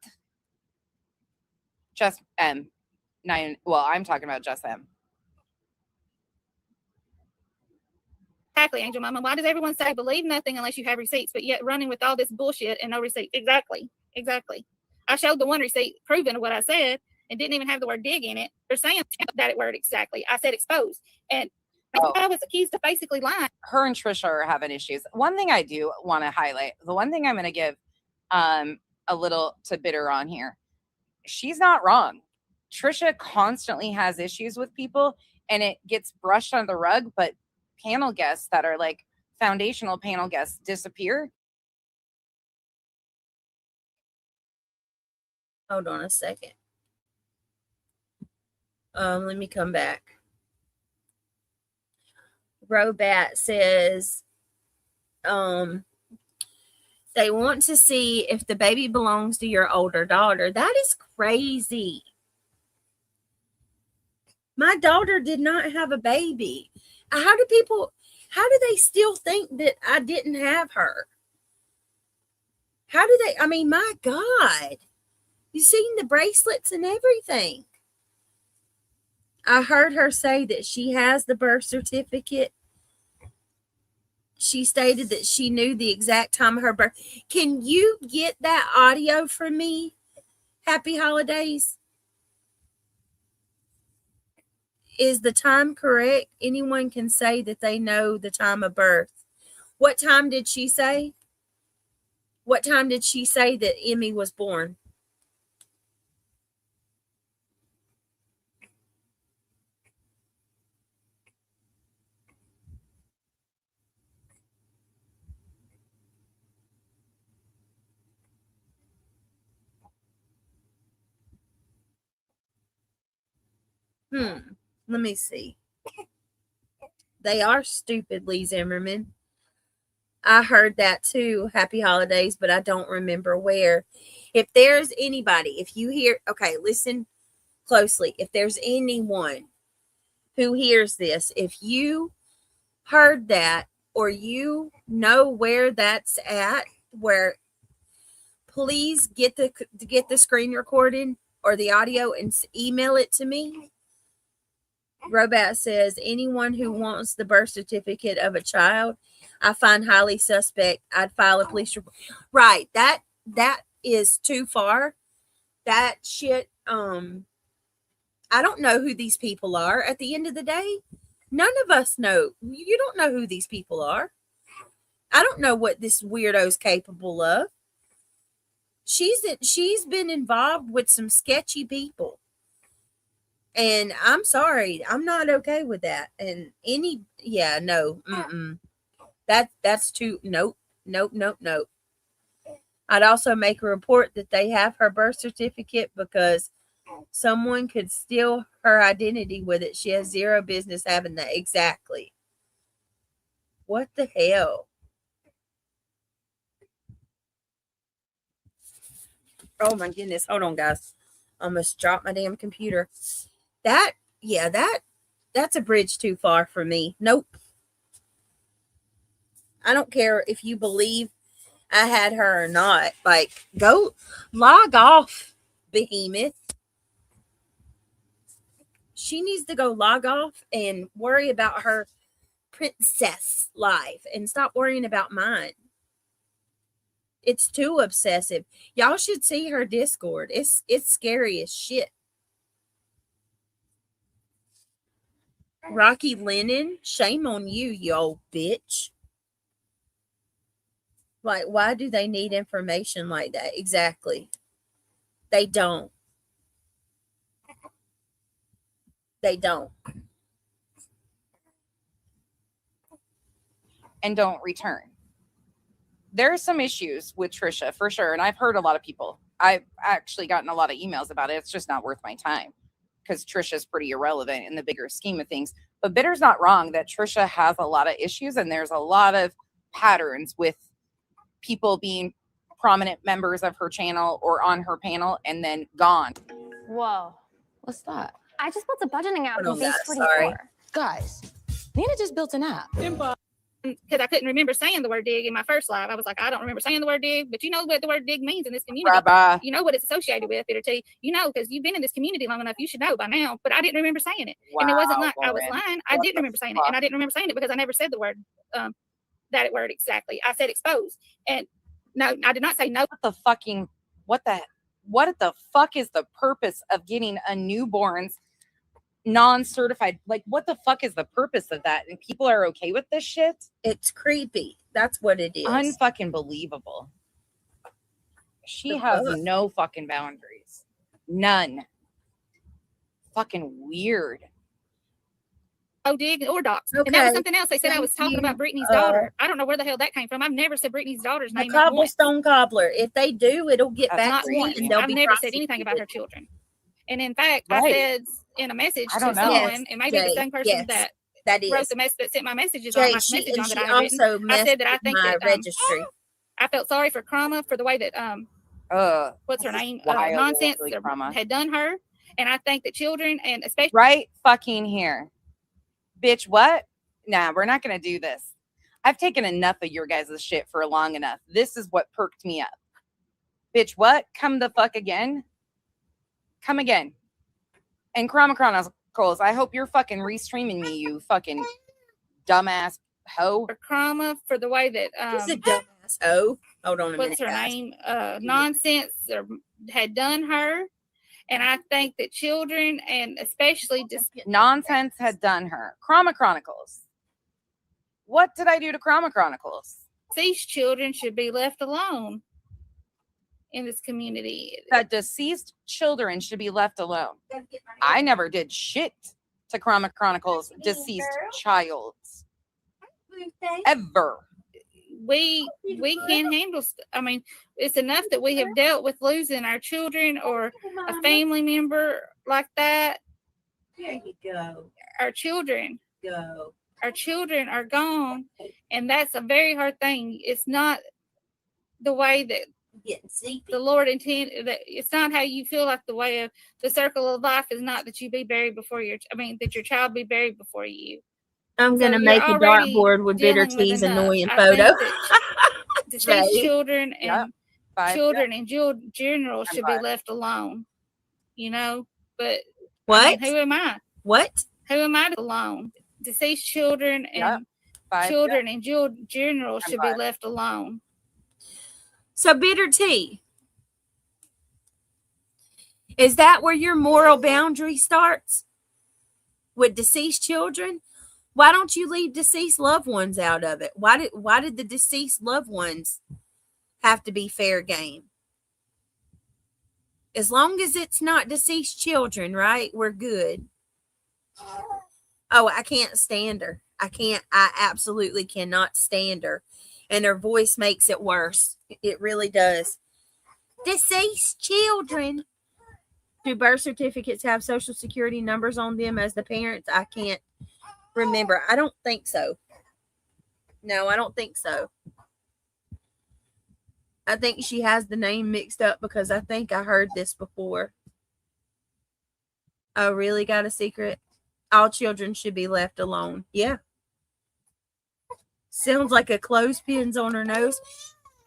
Just M. I'm talking about just M. Exactly, Angel Mama. Why does everyone say believe nothing unless you have receipts, but yet running with all this bullshit and no receipt? Exactly. I showed the one receipt proving what I said and didn't even have the word dig in it. They're saying that word exactly. I said exposed. And I was accused of basically lying. Her and Trisha are having issues. One thing I do want to highlight, the one thing I'm going to give a little to bitter on here, she's not wrong. Trisha constantly has issues with people and it gets brushed under the rug, but panel guests that are like foundational panel guests disappear. Hold on a second. Let me come back. Robat says they want to see if the baby belongs to your older daughter. That is crazy. My daughter did not have a baby. How do they still think that I didn't have her? My God. You seen the bracelets and everything. I heard her say that she has the birth certificate. She stated that she knew the exact time of her birth. Can you get that audio from me? Happy holidays. Is the time correct? Anyone can say that they know the time of birth. What time did she say? What time did she say that Emmy was born? Let me see. They are stupid, Lee Zimmerman. I heard that too. Happy holidays, but I don't remember where. If there's anybody, if you hear, okay, listen closely. If there's anyone who hears this, if you heard that or you know where that's at, where please get the screen recording or the audio and email it to me. Robat says, anyone who wants the birth certificate of a child, I find highly suspect. I'd file a police report. Right. That is too far. That shit. I don't know who these people are. At the end of the day, none of us know. You don't know who these people are. I don't know what this weirdo's capable of. she's been involved with some sketchy people. And I'm sorry, I'm not okay with that. And no. That's too nope. I'd also make a report that they have her birth certificate because someone could steal her identity with it. She has zero business having that. Exactly. What the hell? Oh my goodness. Hold on, guys. I almost dropped my damn computer. That's a bridge too far for me. Nope. I don't care if you believe I had her or not. Like, go log off, behemoth. She needs to go log off and worry about her princess life and stop worrying about mine. It's too obsessive. Y'all should see her Discord. It's scary as shit. Rocky Lennon, shame on you, you old bitch. Like, why do they need information like that? Exactly. They don't. They don't. And don't return. There are some issues with Trisha for sure. And I've heard a lot of people. I've actually gotten a lot of emails about it. It's just not worth my time because Trisha's pretty irrelevant in the bigger scheme of things. But Bitter's not wrong that Trisha has a lot of issues and there's a lot of patterns with people being prominent members of her channel or on her panel and then gone. Whoa. What's that? I just built a budgeting app Hold on, with Base guys, 44. sorry. Guys, Nina just built an app. Because I couldn't remember saying the word dig in my first live. I was like, I don't remember saying the word dig, but you know what the word dig means in this community. Bye-bye. You know what it's associated with, Bitter T. You know, because you've been in this community long enough, you should know by now. But I didn't remember saying it. And it wasn't like I was Lauren. lying. I did remember saying it. And I didn't remember saying it because I never said the word, that word exactly. I said exposed. And no, I did not say no. What the fuck is the purpose of getting a newborn's non-certified? Like, what the fuck is the purpose of that? And people are okay with this shit? It's creepy. That's what it is. Unfucking believable. She has no fucking boundaries. None. Fucking weird. Oh, dig or docs. And that was something else. They said I was talking about Brittany's daughter. I don't know where the hell that came from. I've never said Brittany's daughter's The name. not once. cobblestone cobbler. If they do, it'll get That's back Not to you once. and they'll I've be never said anything about her prosecuted. children. And in fact, Right. I said in a message I to don't know. someone, Yes, and maybe the Jay, same person yes, that That is. wrote the message that sent my messages on Jay, my she message on that I had written. also messed said that I with think my that, registry. I felt sorry for Krama for the way that what's her This is name wild, nonsense ugly Krama. had done her, and I think that children and especially Right fucking here. Bitch, what? Nah, we're not going to do this. I've taken enough of your guys' shit for long enough. This is what perked me up. Bitch, what? Come the fuck again? Come again. And Chroma Chronicles, I hope you're fucking restreaming me, you fucking dumbass hoe. for Krama for the way that She's a dumbass. Oh, hold on a minute. what's her guys. name nonsense had done her, and I think that children and especially just Nonsense had done her. Chroma Chronicles. What did I do to Chroma Chronicles? these children should be left alone in this community. That deceased children should be left alone. I never did shit to Chroma Chronicles' deceased childs. Ever. We can't handle I mean, it's enough that we have dealt with losing our children or a family member like that. There you go. Our children Go. are gone, and that's a very hard thing. It's not the way that Getting sleepy. the Lord intended. That it's not how you feel like the way of the circle of life is not that you be buried before that your child be buried before you. I'm So gonna you're make a already dartboard with Bitter dealing with T's enough. annoying I photo. think that deceased Right. children and Yep. Five. children in general should be fine. left alone. You know, but What? I mean, who am I? What? Who am I to alone? Deceased children and Yep. Five. children in general should be fine. left alone. So Bitter T. Is that where your moral boundary starts? With deceased children? Why don't you leave deceased loved ones out of it? Why did the deceased loved ones have to be fair game? As long as it's not deceased children, right? We're good. Oh, I can't stand her. I absolutely cannot stand her. And her voice makes it worse. It really does. Deceased children. Do birth certificates have social security numbers on them as the parents? I can't remember. I don't think so. No, I don't think so. I think she has the name mixed up because I think I heard this before. Oh, really? Got a secret? All children should be left alone. Yeah. Sounds like a clothespin's on her nose.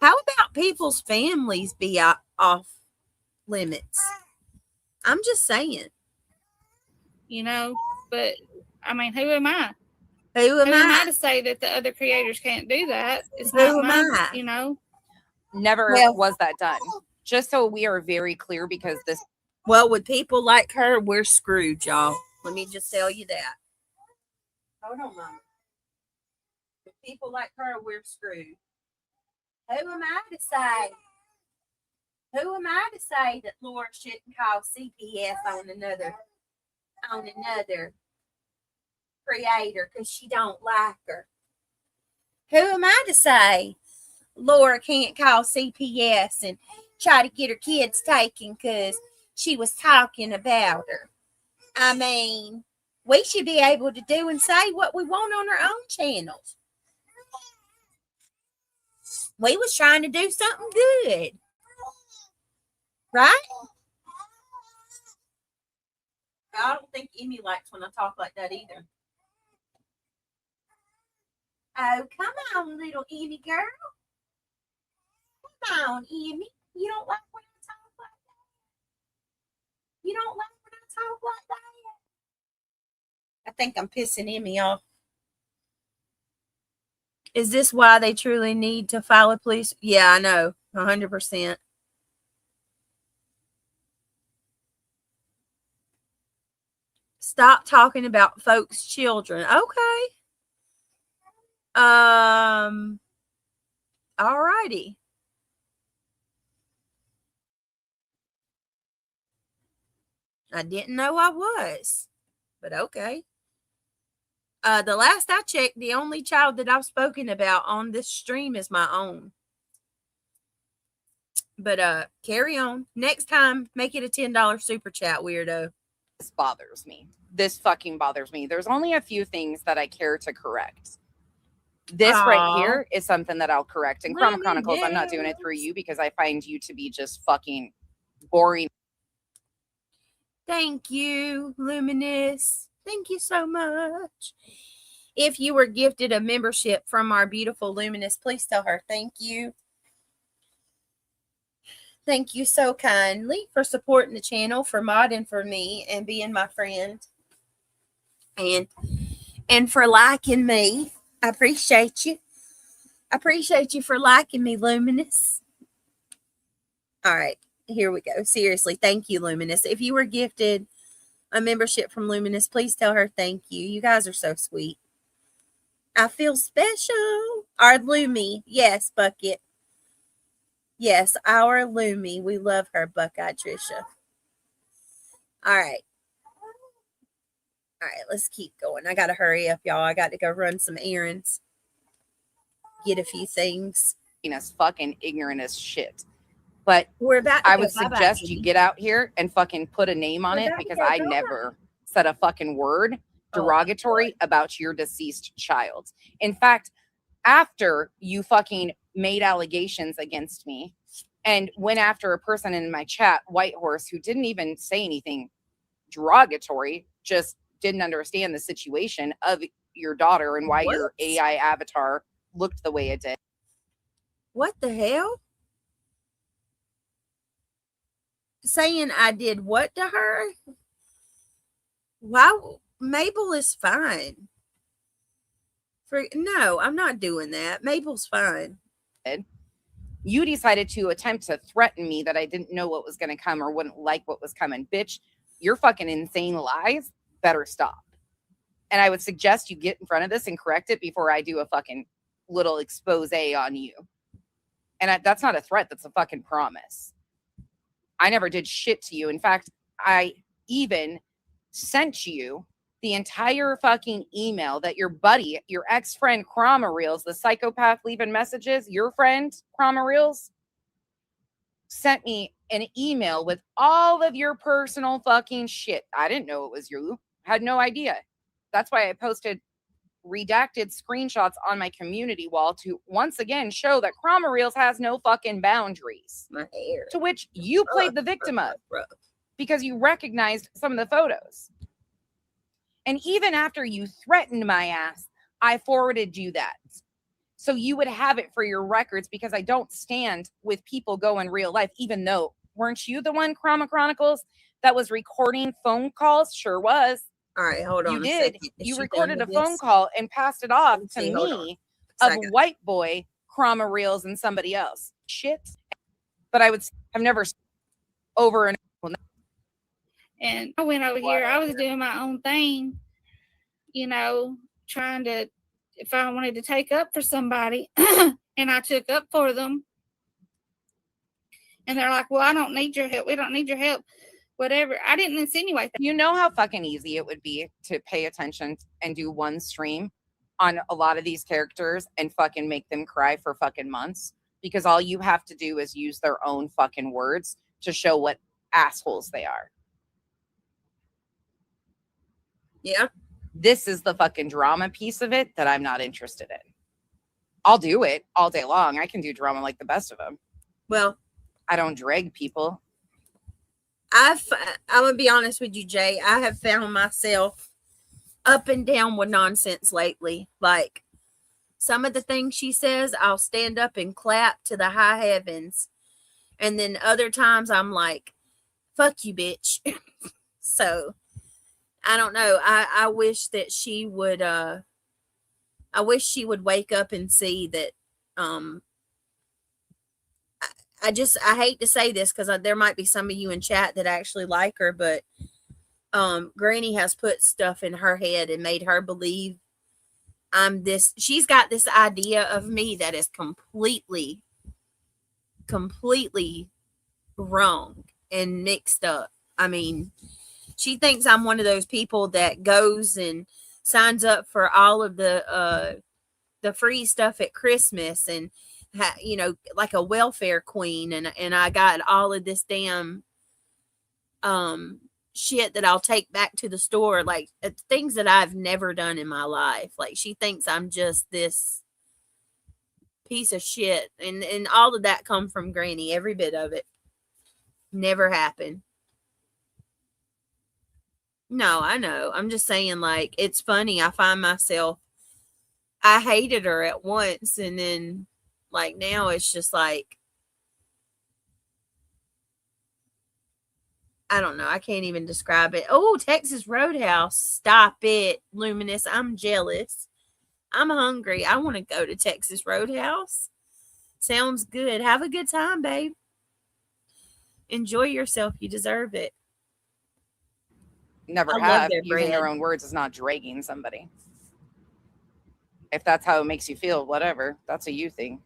How about people's families be off limits? I'm just saying. You know, but I mean, who am I? Who am I? To say that the other creators can't do that? It's Who not am my, I? you know. Never Well- was that done. Just so we are very clear, because this Well, with people like her, we're screwed, y'all. Let me just tell you that. Hold on, Mama. With people like her, we're screwed. Who am I to say? Who am I to say that Laura shouldn't call CPS on another creator because she don't like her? Who am I to say Laura can't call CPS and try to get her kids taken because she was talking about her? I mean, we should be able to do and say what we want on our own channels. We was trying to do something good. Right? I don't think Emmy likes when I talk like that either. Oh, come on, little Emmy girl. Come on, Emmy. You don't like when I talk like that? You don't like when I talk like that? I think I'm pissing Emmy off. Is this why they truly need to file a police? Yeah, I know. 100%. Stop talking about folks' children. Okay. Alrighty. I didn't know I was, but okay. The last I checked, the only child that I've spoken about on this stream is my own. But carry on. Next time, make it a $10 super chat, weirdo. bothers me. This fucking bothers me. There's only a few things that I care to correct. This right here is something that I'll correct. In Chroma Chronicles, I'm not doing it through you because I find you to be just fucking boring. Thank you, Luminous. Thank you so much. If you were gifted a membership from our beautiful Luminous, please tell her thank you. Thank you so kindly for supporting the channel, for modding for me and being my friend. And for liking me. I appreciate you. I appreciate you for liking me, Luminous. All right, here we go. Seriously, thank you, Luminous. If you were gifted a membership from Luminous, please tell her thank you. You guys are so sweet. I feel special. Our Lumi. Yes, Bucket. Yes, our Lumi. We love her, Buckeye Trisha. All right. All right, let's keep going. I got to hurry up, y'all. I got to go run some errands. Get a few things. As fucking ignorant as shit. But we're about to I would suggest you get out here and fucking put a name on it, because I never said a fucking word derogatory about your deceased child. In fact, after you fucking made allegations against me and went after a person in my chat, Whitehorse, who didn't even say anything derogatory, just didn't understand the situation of your daughter and why your AI avatar looked the way it did. What the hell? Saying I did what to her? Wow, Mabel is fine. No, I'm not doing that. Mabel's fine. You decided to attempt to threaten me that I didn't know what was going to come or wouldn't like what was coming. Bitch, your fucking insane lies better stop. And I would suggest you get in front of this and correct it before I do a fucking little expose on you. And that's not a threat. That's a fucking promise. I never did shit to you. In fact, I even sent you the entire fucking email that your buddy, your ex-friend Chroma Reels, the psychopath leaving messages, your friend Chroma Reels, sent me an email with all of your personal fucking shit. I didn't know it was you. Had no idea. That's why I posted redacted screenshots on my community wall to once again show that Chroma Reels has no fucking boundaries. My hair. To which you played the victim of because you recognized some of the photos. And even after you threatened my ass, I forwarded you that. So you would have it for your records, because I don't stand with people go in real life, even though, weren't you the one, Chroma Chronicles, that was recording phone calls? Sure was. All right, hold on. You did. You recorded a phone call and passed it off to me of white boy, Chroma Reels, and somebody else. Shit. But I've never over and And I went over here. I was doing my own thing, you know, trying to, if I wanted to take up for somebody, and I took up for them. And they're like, well, I don't need your help. We don't need your help. Whatever. I didn't insinuate that. You know how fucking easy it would be to pay attention and do one stream on a lot of these characters and fucking make them cry for fucking months, because all you have to do is use their own fucking words to show what assholes they are. Yeah. This is the fucking drama piece of it that I'm not interested in. I'll do it all day long. I can do drama like the best of them. Well, I don't drag people. I'm going to be honest with you, Jay. I have found myself up and down with nonsense lately. Like, some of the things she says, I'll stand up and clap to the high heavens. And then other times I'm like, fuck you, bitch. So, I don't know. I wish that she would, I wish she would wake up and see that, I hate to say this, because there might be some of you in chat that actually like her, but Granny has put stuff in her head and made her believe I'm this. She's got this idea of me that is completely wrong and mixed up. I mean, she thinks I'm one of those people that goes and signs up for all of the free stuff at Christmas and, you know, like a welfare queen. And I got all of this damn shit that I'll take back to the store. Like things that I've never done in my life. Like she thinks I'm just this piece of shit. And all of that come from Granny. Every bit of it. Never happened. No, I know. I'm just saying, like, it's funny. I find myself, I hated her at once. And then, like, now it's just like, I don't know. I can't even describe it. Oh, Texas Roadhouse. Stop it, Luminous. I'm jealous. I'm hungry. I want to go to Texas Roadhouse. Sounds good. Have a good time, babe. Enjoy yourself. You deserve it. Never have. Using their own words is not dragging somebody. If that's how it makes you feel, whatever. That's a you thing.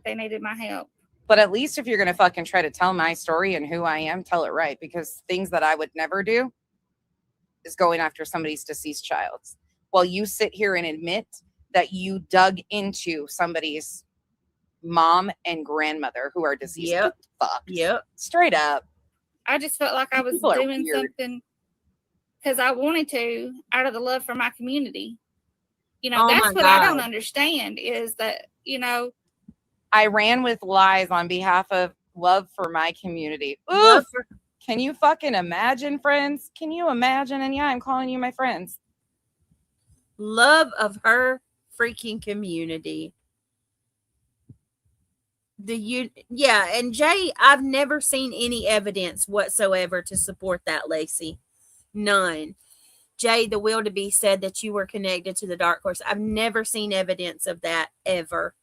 They needed my help. But at least if you're going to fucking try to tell my story and who I am, tell it right. Because things that I would never do is going after somebody's deceased child. While you sit here and admit that you dug into somebody's mom and grandmother who are deceased. Yep. Fuck. Yep. Straight up. I just felt like I was doing something because I wanted to, out of the love for my community. You know, that's what I don't understand is that, you know, I ran with lies on behalf of love for my community. Ooh, can you fucking imagine, friends? Can you imagine? And yeah, I'm calling you my friends. Love of her freaking community. Yeah, and Jay, I've never seen any evidence whatsoever to support that, Lacey. None. Jay, the will to be said that you were connected to the Dark Horse. I've never seen evidence of that ever.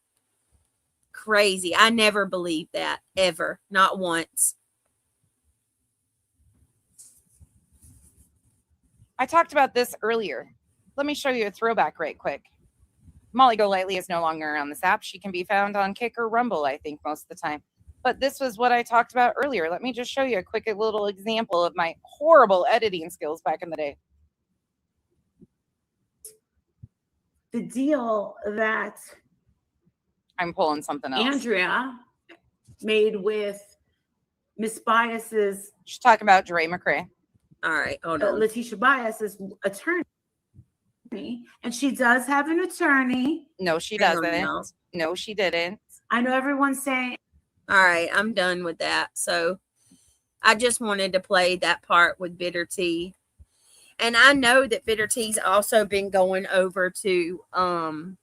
Crazy. I never believed that ever. Not once. I talked about this earlier. Let me show you a throwback right quick. Molly Golightly is no longer on this app. She can be found on Kick or Rumble, I think, most of the time. But this was what I talked about earlier. Let me just show you a quick little example of my horrible editing skills back in the day. The deal that I'm pulling something else. Andrea made with Miss Bias's. She's talking about Dre McCrae. All right, hold on. Letitia Bias's attorney. And she does have an attorney. No, she Hang on doesn't. now. No, she didn't. I know everyone's saying. All right, I'm done with that. So I just wanted to play that part with Bitter Tea. And I know that Bitter Tea's also been going over to and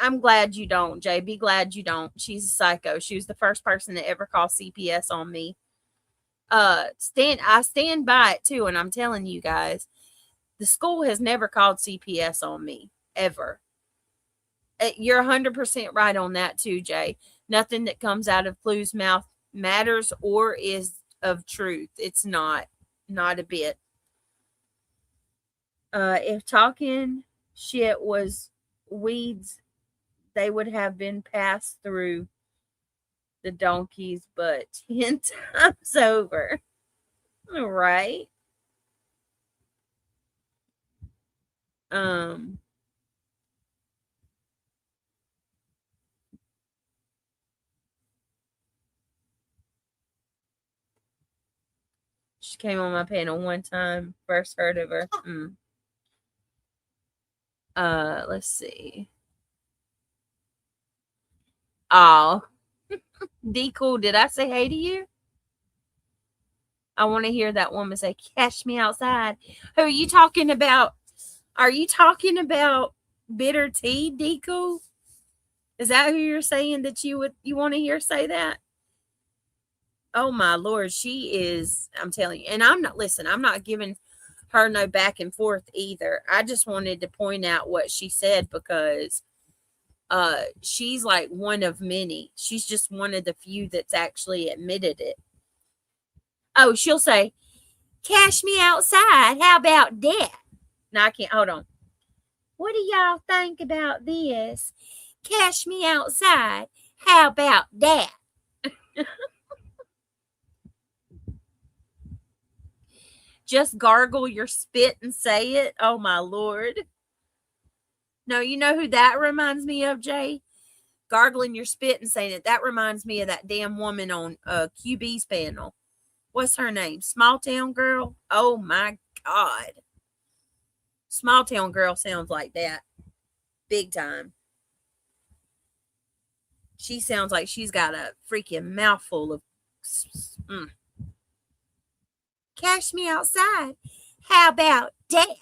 I'm glad you don't, Jay. Be glad you don't. She's a psycho. She was the first person that ever called CPS on me. I stand by it too, and I'm telling you guys, the school has never called CPS on me, ever. You're 100% right on that too, Jay. Nothing that comes out of Clue's mouth matters or is of truth. It's not a bit. If talking shit was weeds, they would have been passed through the donkeys, but 10 times over. All right. She came on my panel one time. First heard of her. Let's see. Oh, D cool. Did I say hey to you? I want to hear that woman say, "Catch me outside." Who are you talking about? Are you talking about Bitter Tea, D cool? Is that who you're saying that you want to hear say that? Oh my Lord, she is. I'm telling you, and I'm not giving her no back and forth either. I just wanted to point out what she said because she's like one of many. She's just one of the few that's actually admitted it. Oh, she'll say, "Cash me outside. How about that?" No, I can't. Hold on. What do y'all think about this? Cash me outside. How about that? Just gargle your spit and say it. Oh my Lord. No, you know who that reminds me of, Jay? Gargling your spit and saying it. That reminds me of that damn woman on QB's panel. What's her name? Small Town Girl? Oh my God. Small Town Girl sounds like that. Big time. She sounds like she's got a freaking mouthful of... Cash me outside. How about that?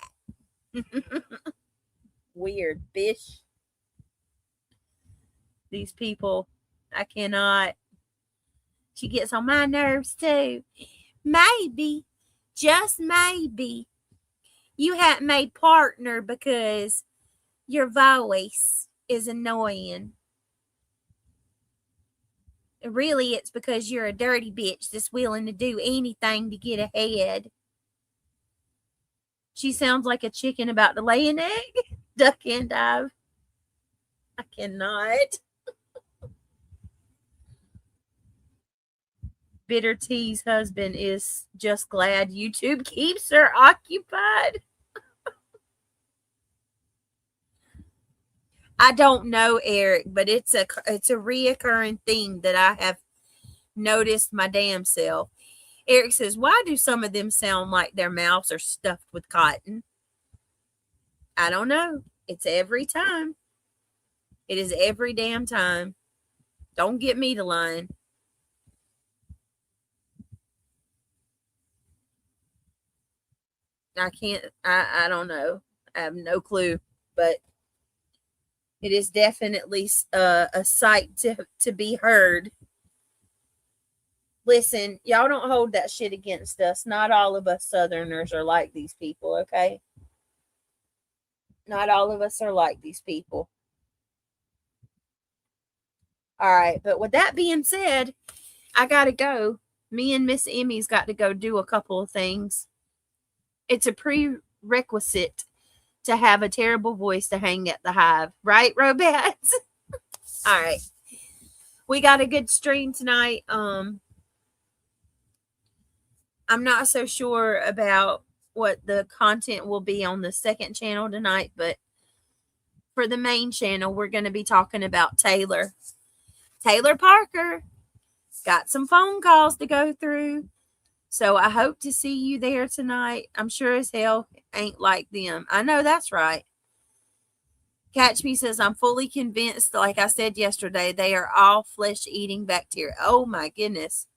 Weird bitch. These people, I cannot. She gets on my nerves too. Maybe, just maybe, you haven't made partner because your voice is annoying. Really, it's because you're a dirty bitch that's willing to do anything to get ahead. She sounds like a chicken about to lay an egg. Duck and dive. I cannot. Bitter Tea's husband is just glad YouTube keeps her occupied. I don't know, Eric, but it's a reoccurring theme that I have noticed my damn self. Eric says, "Why do some of them sound like their mouths are stuffed with cotton?" I don't know. It's every time. It is every damn time. Don't get me to lying. I can't. I don't know. I have no clue, but it is definitely a sight to be heard. Listen, y'all don't hold that shit against us. Not all of us Southerners are like these people, okay? Not all of us are like these people. All right, but with that being said, I got to go. Me and Miss Emmy's got to go do a couple of things. It's a prerequisite to have a terrible voice to hang at the hive. Right, Robettes? All right. We got a good stream tonight. I'm not so sure about what the content will be on the second channel tonight, but for the main channel, we're going to be talking about Taylor Parker. Got some phone calls to go through. So I hope to see you there tonight. I'm sure as hell ain't like them. I know that's right. Catch Me says, I'm fully convinced, like I said yesterday, they are all flesh-eating bacteria. Oh my goodness.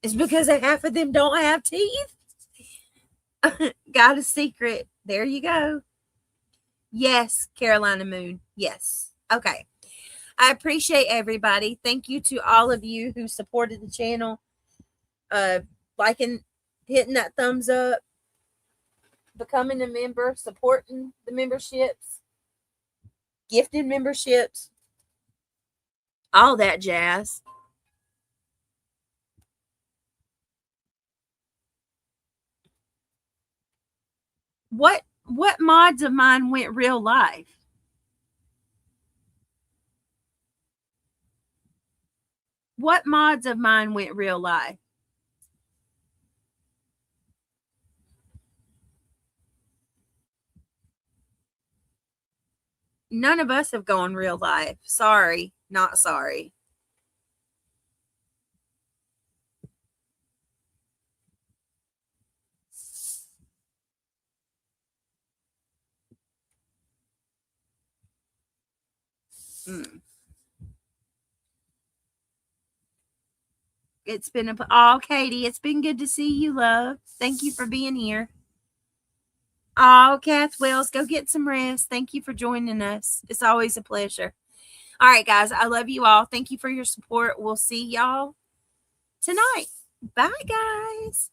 It's because half of them don't have teeth. Got a secret. There you go. Yes, Carolina Moon. Yes. Okay. I appreciate everybody. Thank you to all of you who supported the channel. Liking, hitting that thumbs up, becoming a member, supporting the memberships, gifted memberships, all that jazz. What mods of mine went real live? What mods of mine went real live? None of us have gone real live. Sorry, not sorry. It's been Katie, it's been good to see you, love. Thank you for being here. Oh, Kath Wells, go get some rest. Thank you for joining us. It's always a pleasure. All right, guys, I love you all. Thank you for your support. We'll see y'all tonight. Bye, guys.